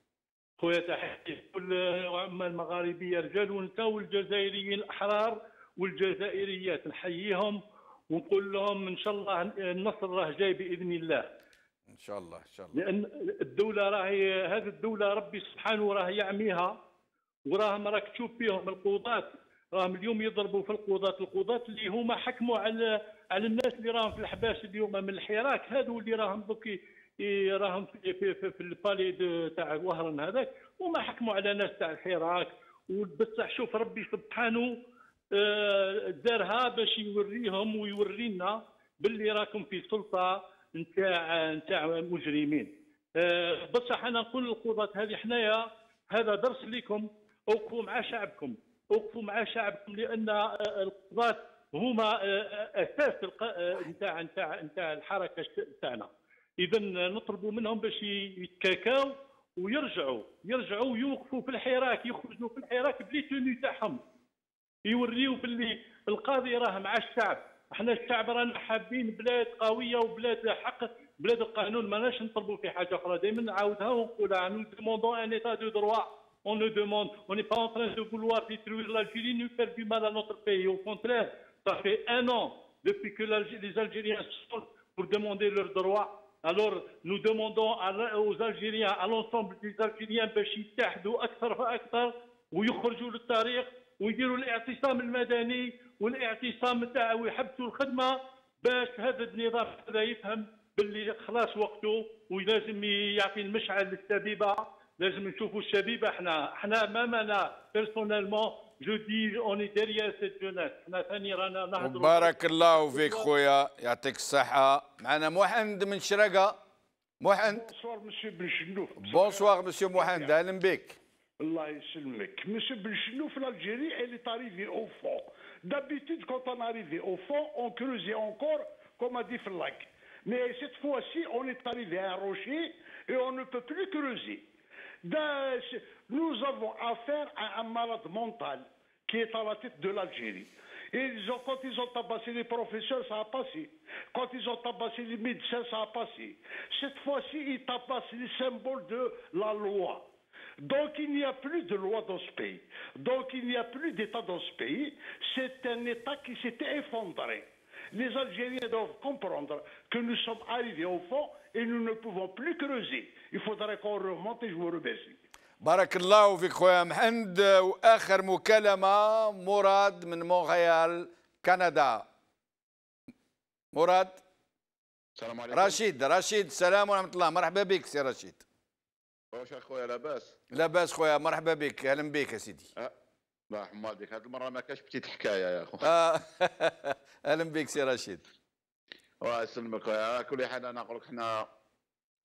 خويا تحياتي كل العامة المغاربية رجال ونساء والجزائريين الأحرار والجزائريات، نحييهم ونقول لهم إن شاء الله النصر راه جاي بإذن الله. إن شاء الله إن شاء الله. لأن الدولة راهي، هذه الدولة ربي سبحانه راه يعميها، وراهم راك تشوف فيهم القضاة، راهم اليوم يضربوا في القضاة اللي هما حكموا على الناس اللي راهم في الحباس اليوم من الحراك، هذو اللي راهم دوك راهم في البالي تاع وهران هذاك، وما حكموا على ناس تاع الحراك. وبصح شوف ربي سبحانه دارها باش يوريهم ويورينا باللي راكم في سلطه نتاع مجرمين. بصح انا نقول للقضاة هذه حنايا هذا درس لكم، اوقفوا مع شعبكم، اوقفوا مع شعبكم، لان القضاة هما اساس نتاع الحركه تاعنا. اذا نطلبوا منهم باش يتكاكاو ويرجعوا ويوقفوا في الحراك، يخرجوا في الحراك بلي توني تاعهم، يوريوا باللي القاضي راه مع الشعب. احنا الشعب رانا حابين بلاد قويه وبلاد حق، بلاد القانون. ماناش نطلبوا في حاجه اخرى، دائما نعاودها ونقولها. نو دوموندون ان ايتا دو دروا. On ne demande, on n'est pas en train de vouloir détruire l'Algérie ni faire du mal à notre pays. Au contraire, ça fait 1 an depuis que les Algériens sortent pour demander leurs droits. Alors nous demandons aux Algériens, à l'ensemble des Algériens باش يتحدوا اكثر فاكثر ويخرجوا للطريق ويديروا الاعتصام المدني والاعتصام تاع ويحبسوا الخدمه باش هذا النظام هذا يفهم باللي خلاص وقته ولازم يعطي المشعل للشبيبه. لازم نشوفوا الشبيبه. احنا امامنا بيرسونيلمون جو دي اوني ديريير سيت جونيس. احنا ثاني رانا نهضروا. بارك الله فيك خويا، يعطيك الصحه. معنا محمد من شرقه. محمد. بونسوار مسيو بن شنوف. بونسوار مسيو محمد، اهلا بك. الله يسلمك. Monsieur Benchenou, l'Algérie, elle est arrivée au fond. D'habitude, quand on arrivait au fond, on creusait encore, comme a dit Flag. Mais cette fois-ci, on est arrivé à un rocher et on ne peut plus creuser. Nous avons affaire à un malade mental qui est à la tête de l'Algérie. Et quand ils ont tabassé les professeurs, ça a passé. Quand ils ont tabassé les médecins, ça a passé. Cette fois-ci, ils tabassent les symboles de la loi. Donc il n'y a plus de loi dans ce pays. Donc il n'y a plus d'État dans ce pays. C'est un État qui s'était effondré. Les Algériens doivent comprendre que nous sommes arrivés au fond et nous ne pouvons plus creuser. Il faudrait qu'on remonte et je vous remercie. بارك الله فيك خويا محمد. واخر مكالمه مراد من مونريال كندا. مراد. السلام عليكم. رشيد السلام ورحمه الله. مرحبا بك سي رشيد. واش اخويا لاباس؟ لاباس خويا، مرحبا بك، اهلا بك يا سيدي. الله يحمد بك. هذه المره ما كاش بتيت حكايه يا اخو. اهلا بك سي رشيد. الله يسلمك خويا. على كل حال انا نقول لك حنا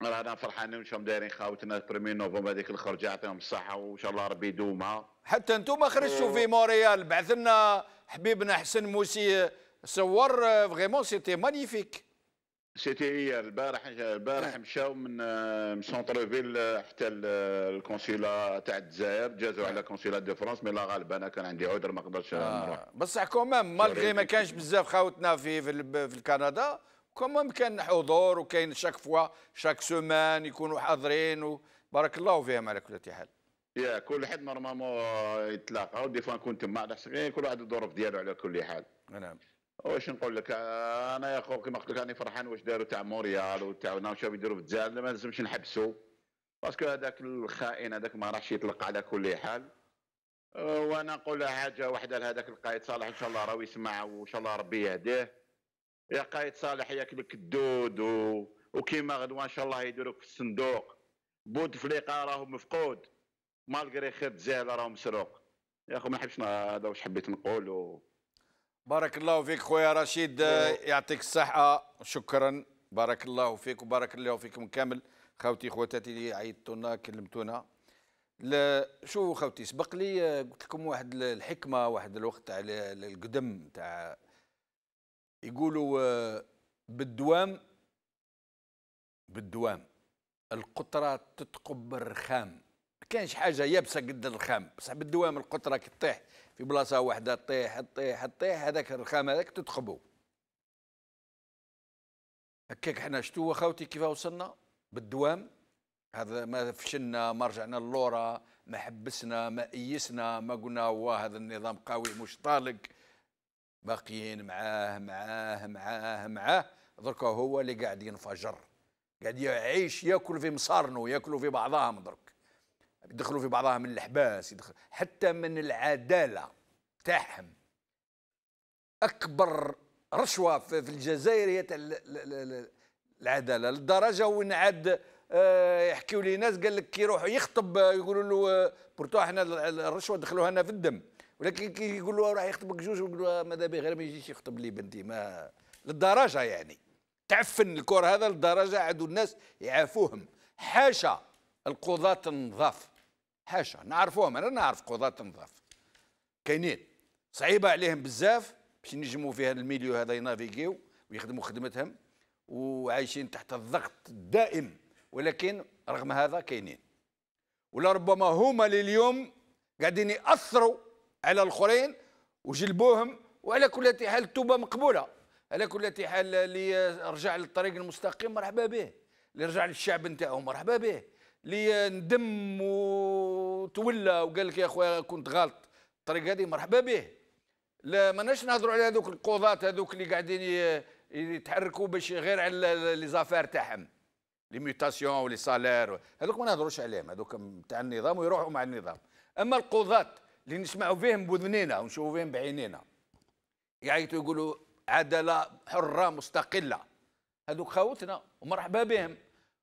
رانا فرحانين وشهم دايرين خاوتنا 1 نوفمبر هذيك الخرجه، يعطيهم الصحه وان شاء الله ربي يدومها. حتى انتم خرجتوا في مونريال، بعث لنا حبيبنا حسن موسي صور فريمون سيتي مانيفيك. سيتي البارح مشاو من سونتر فيل حتى الكونسيلا تاع الجزائر، جازوا على كونسيلا دو فرنسا. مي لا غالب انا كان عندي عذر ما نقدرش نروح. بصح كومام مالغري ما كانش بزاف خاوتنا في كندا، كومام كان حضور وكاين شاك فوا شاك سومان يكونوا حاضرين وبارك الله فيهم على كل حال. يا كل حد نورمالمون يتلاقى ودي فوا نكون تما على حسب كل واحد الظروف ديالو على كل حال. نعم. واش نقول لك انا يا خو كيما قلت لك راني فرحان واش داروا تاع مونريال وتاع ناوشاو يديروا في الجزائر. ما لازمش نحبسوا باسكو هذاك الخائن هذاك ما راحش يطلق على كل حال. وانا نقول حاجه واحده لهذاك القائد صالح، ان شاء الله راهو يسمع وان شاء الله ربي يهديه. يا قائد صالح ياكلك الدود وكيما غدوه ان شاء الله يديروك في الصندوق. بوتفليقه راهو مفقود مالغري خير الجزائر راهو مسروق. يا اخو ما نحبش هذا واش حبيت نقول. بارك الله فيك خويا رشيد، يعطيك الصحة، شكرا. بارك الله فيك وبارك الله فيكم كامل خوتي خواتاتي اللي عيطتونا كلمتونا. شو خوتي سبق لي قلت لكم واحد الحكمة واحد الوقت على القدم تاع يقولوا بالدوام القطرة تتقب الرخام. ما كانش حاجة يابسة قد الرخام، بصح بالدوام القطرة كي تطيح في بلاصه واحده طيح هذاك الرخام هذاك تتخبو. هكاك حنا شتو خوتي كيف وصلنا بالدوام هذا. ما فشلنا، ما رجعنا للورا، ما حبسنا، ما ايسنا، ما قلنا واه هذا النظام قوي مش طالق. باقيين معاه دركا هو اللي قاعد ينفجر، قاعد يعيش ياكل في مصارنو، ياكلوا في بعضهم درك، يدخلوا في بعضها من الحباس، حتى من العداله تاعهم. اكبر رشوه في الجزائر هي العداله، للدرجه وين عاد يحكيوا لي ناس قال لك كي يروح يخطب يقولوا له بورتو احنا الرشوه دخلوها لنا في الدم، ولكن كي يقول له راح يخطبك جوج يقول له ماذا به غير ما يجيش يخطب لي بنتي. ما للدرجه يعني تعفن الكور هذا، للدرجه عادوا الناس يعافوهم. حاشا القضاة النظاف، حاشا نعرفوهم، انا نعرف قضاة نظاف كاينين صعيبه عليهم بزاف باش ينجموا في هذا الميليو هذا ينافيكيو ويخدموا خدمتهم، وعايشين تحت الضغط الدائم، ولكن رغم هذا كاينين، ولربما هما لليوم قاعدين يأثروا على الآخرين وجلبوهم. وعلى كل حال التوبة مقبولة، على كل حال اللي رجع للطريق المستقيم مرحبا به، اللي رجع للشعب نتاعو مرحبا به، اللي ندم وتولى وقال لك يا خويا كنت غلط الطريق هذه مرحبا به. لا ماناش نهضروا على هذوك القضاة هذوك اللي قاعدين يتحركوا باش غير على لي زافير تاعهم، لي ميوتاسيون ولي سالير، هذوك ما نهضروش عليهم، هذوك تاع النظام ويروحوا مع النظام. اما القضاة اللي نسمعوا فيهم بوذنينا ونشوفوا فيهم بعينينا يعيطوا يقولوا عدالة حرة مستقلة، هذوك خاوتنا ومرحبا بهم،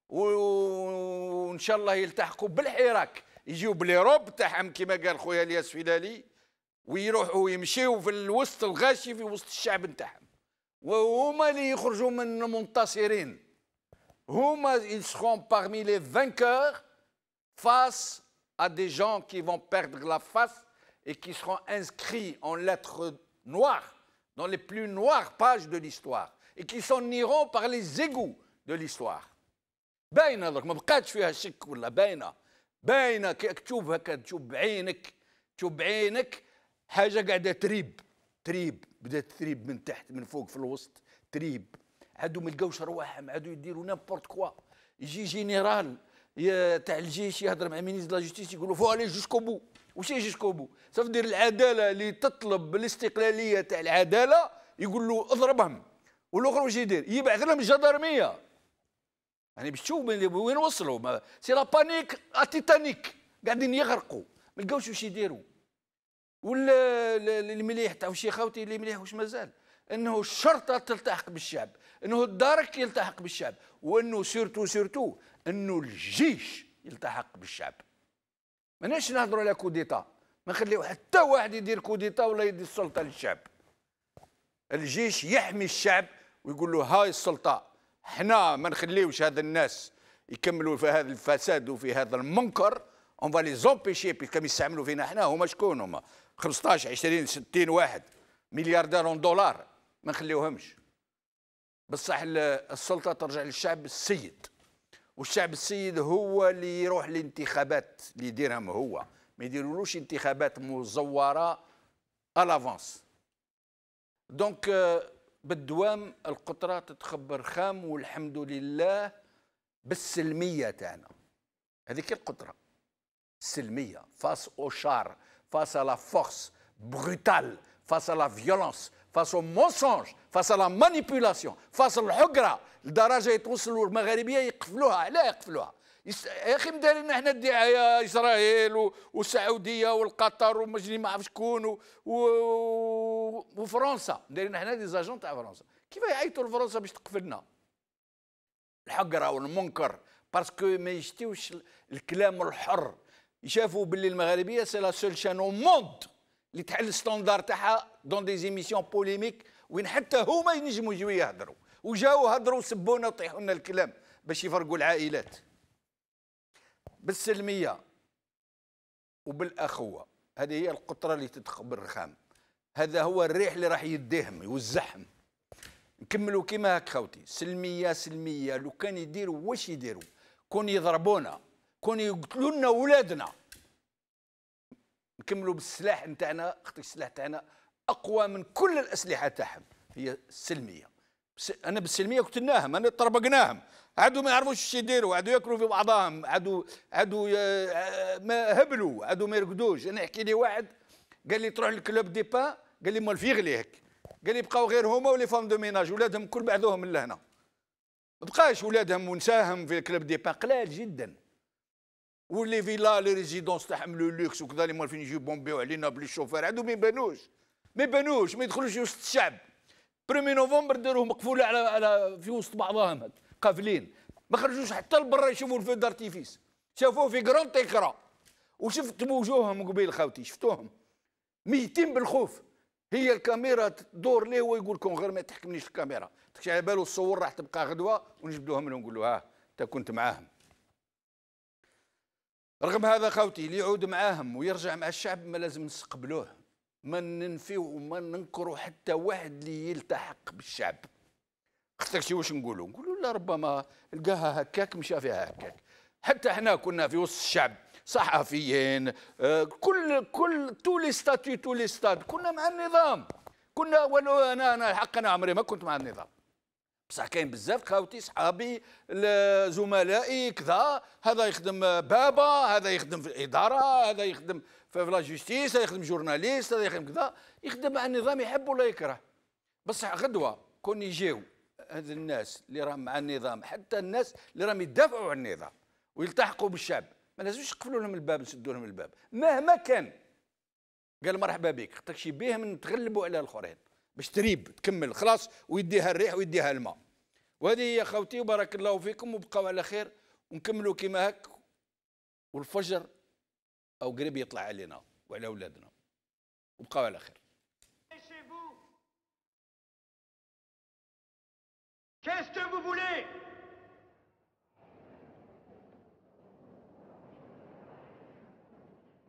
وان شاء الله يلتحقوا بالحراك، يجيو بليروب تاعهم كما قال خويا الياس فيلالي، ويروحوا يمشيوا في الوسط الغاشي في وسط الشعب نتاعهم، وهما اللي يخرجوا من المنتصرين، هما ils seront parmi les vainqueurs face à des gens qui vont perdre la face et qui seront inscrits en lettres noires dans les plus noires pages de l'histoire et qui s'en iront par les égouts de l'histoire. باينه درك ما بقاتش فيها شك ولا باينه تشوف هكا، تشوف بعينك حاجه قاعده تريب بدات تريب من تحت من فوق في الوسط تريب، عادو ما لقاوش رواحهم، عادو يديروا نيمبورت كوا. يجي جينيرال تاع الجيش يهضر مع مينيستر لا جوستيس يقولوا فو الي جوسكو بو. واش هي جوسكو بو؟ صافي دير العداله اللي تطلب الاستقلاليه تاع العداله يقول له اضربهم، والاخر واش يدير؟ يبعث لهم الجدارميه. يعني باش تشوف وين وصلوا، سي لا بانيك تيتانيك، قاعدين يغرقوا ما لقاوش واش يديروا. ولا المليح تاع وشي خاوتي اللي مليح واش مازال انه الشرطه تلتحق بالشعب، انه الدرك يلتحق بالشعب، وانه سيرتو انه الجيش يلتحق بالشعب. ماناش نهضروا على كوديتا، ما نخليو حتى واحد يدير كوديتا ولا يدي السلطه للشعب. الجيش يحمي الشعب ويقول له هاي السلطه، حنا ما نخليوش هذا الناس يكملوا في هذا الفساد وفي هذا المنكر، اون فا لي زومبيشي بيسكم يستعملوا فينا حنا. هما شكون هما؟ 15 20 60 واحد ملياردير اون دولار، ما نخليوهمش. بصح السلطه ترجع للشعب السيد، والشعب السيد هو اللي يروح للانتخابات اللي يديرهم هو، ما يديرولوش انتخابات مزوره الافونس. دونك بالدوام القطره تتخبر خام، والحمد لله بالسلميه تاعنا. هذيك القطره السلميه فاس او شار، فاس ا لا فورس بروتال، فاس ا لا فيولونس، فاس او مونسونج، فاس ا لا مانيبيولاسيون، فاس الحقره لدرجه يتوصلوا المغاربيه يقفلوها. علاه يقفلوها؟ يا اخي مدارين احنا الدعايه اسرائيل والسعوديه والقطر ومجري ما عرف شكون وفرنسا، دايرين احنا دي زاجون تاع فرنسا. كيف يعيطوا لفرنسا باش تقفلنا؟ الحقره والمنكر باسكو ما يشتيوش الكلام الحر، يشافوا باللي المغاربيه سي لا سول شان او موند اللي تحل الستاندار تاعها دون دي زيميسيون بوليميك وين حتى هما ينجموا يجيو يهضروا، وجاو هضروا سبونا وطيحوا لنا الكلام باش يفرقوا العائلات. بالسلميه وبالاخوه، هذه هي القطره اللي تتخبر الرخام. هذا هو الريح اللي راح يديهم يوزعهم. نكملوا كيما هاك خوتي، سلميه. لو كان يديروا واش يديروا؟ كون يضربونا، كون يقتلوا لنا ولادنا، نكملوا بالسلاح نتاعنا. خاطر السلاح تاعنا اقوى من كل الاسلحه تاعهم، هي السلميه. انا بالسلميه قتلناهم، انا طربقناهم، عادوا ما يعرفوش ايش يديروا، عادوا ياكلوا في بعضهم، عادوا ما هبلوا، عادوا ما يرقدوش. انا يحكي لي واحد قال لي تروح للكلوب دي بان، قال لي مال فيغلي هيك، قال لي بقاو غير هما ولي فام دو ميناج، ولادهم كل بعثوهم من لهنا، ما بقاش ولادهم ونساهم في الكلوب دي بان قلال جدا. واللي فيلا لي ريزيدونس تاعهم لو لوكس وكذا اللي مالفين يجيو بومبيو علينا بلي الشوفير عندهم ما يبانوش ما يدخلوش وسط الشعب. 1 نوفمبر داروهم مقفوله على في وسط بعضهم قافلين، ما خرجوش حتى لبرا يشوفوا الفو دارتيفيس، شافوه في جراند تيكرا. وشفت وجوههم قبيل خاوتي، شفتوهم ميتين بالخوف. هي الكاميرا تدور ليه ويقول لكم غير ما تحكمنيش الكاميرا، تكش على باله الصور راح تبقى غدوه ونجبدوها منهم نقولوا ها انت كنت معاهم. رغم هذا خوتي اللي يعود معاهم ويرجع مع الشعب ما لازم نستقبلوه، ما ننفيو وما ننكروا حتى واحد اللي يلتحق بالشعب. اختك شي واش نقولوا لا ربما لقاها هكاك مشى فيها هكاك. حتى احنا كنا في وسط الشعب صحفيين، كل تو لي ستاتيو تو لي ستاد كنا مع النظام، كنا ولو انا الحق انا عمري ما كنت مع النظام، بصح كاين بزاف خاوتي صحابي زملائي كذا، هذا يخدم بابا، هذا يخدم في الاداره، هذا يخدم في لا جوستيس، هذا يخدم جورناليست، هذا يخدم كذا، يخدم مع النظام يحب ولا يكره. بصح غدوه كون يجيو هاد الناس اللي راهم مع النظام، حتى الناس اللي راهم يدافعوا عن النظام ويلتحقوا بالشعب، ما لازمش نقفلوا لهم الباب نسدوا لهم الباب مهما كان. قال مرحبا بك، خاطرك شي بيه من تغلبوا على الاخرين باش تريب تكمل خلاص ويديها الريح ويديها الماء. وهذه هي خوتي، وبارك الله فيكم وبقاو على خير ونكملوا كيما هك، والفجر او قريب يطلع علينا وعلى اولادنا، وبقاو على خير. Qu'est-ce que vous voulez?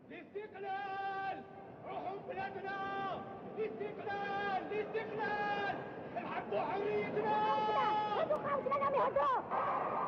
الاستقلال! روحوا بلادنا! الاستقلال! الاستقلال! نحبوا حريتنا! هاتوا خارج لنا بهدوء!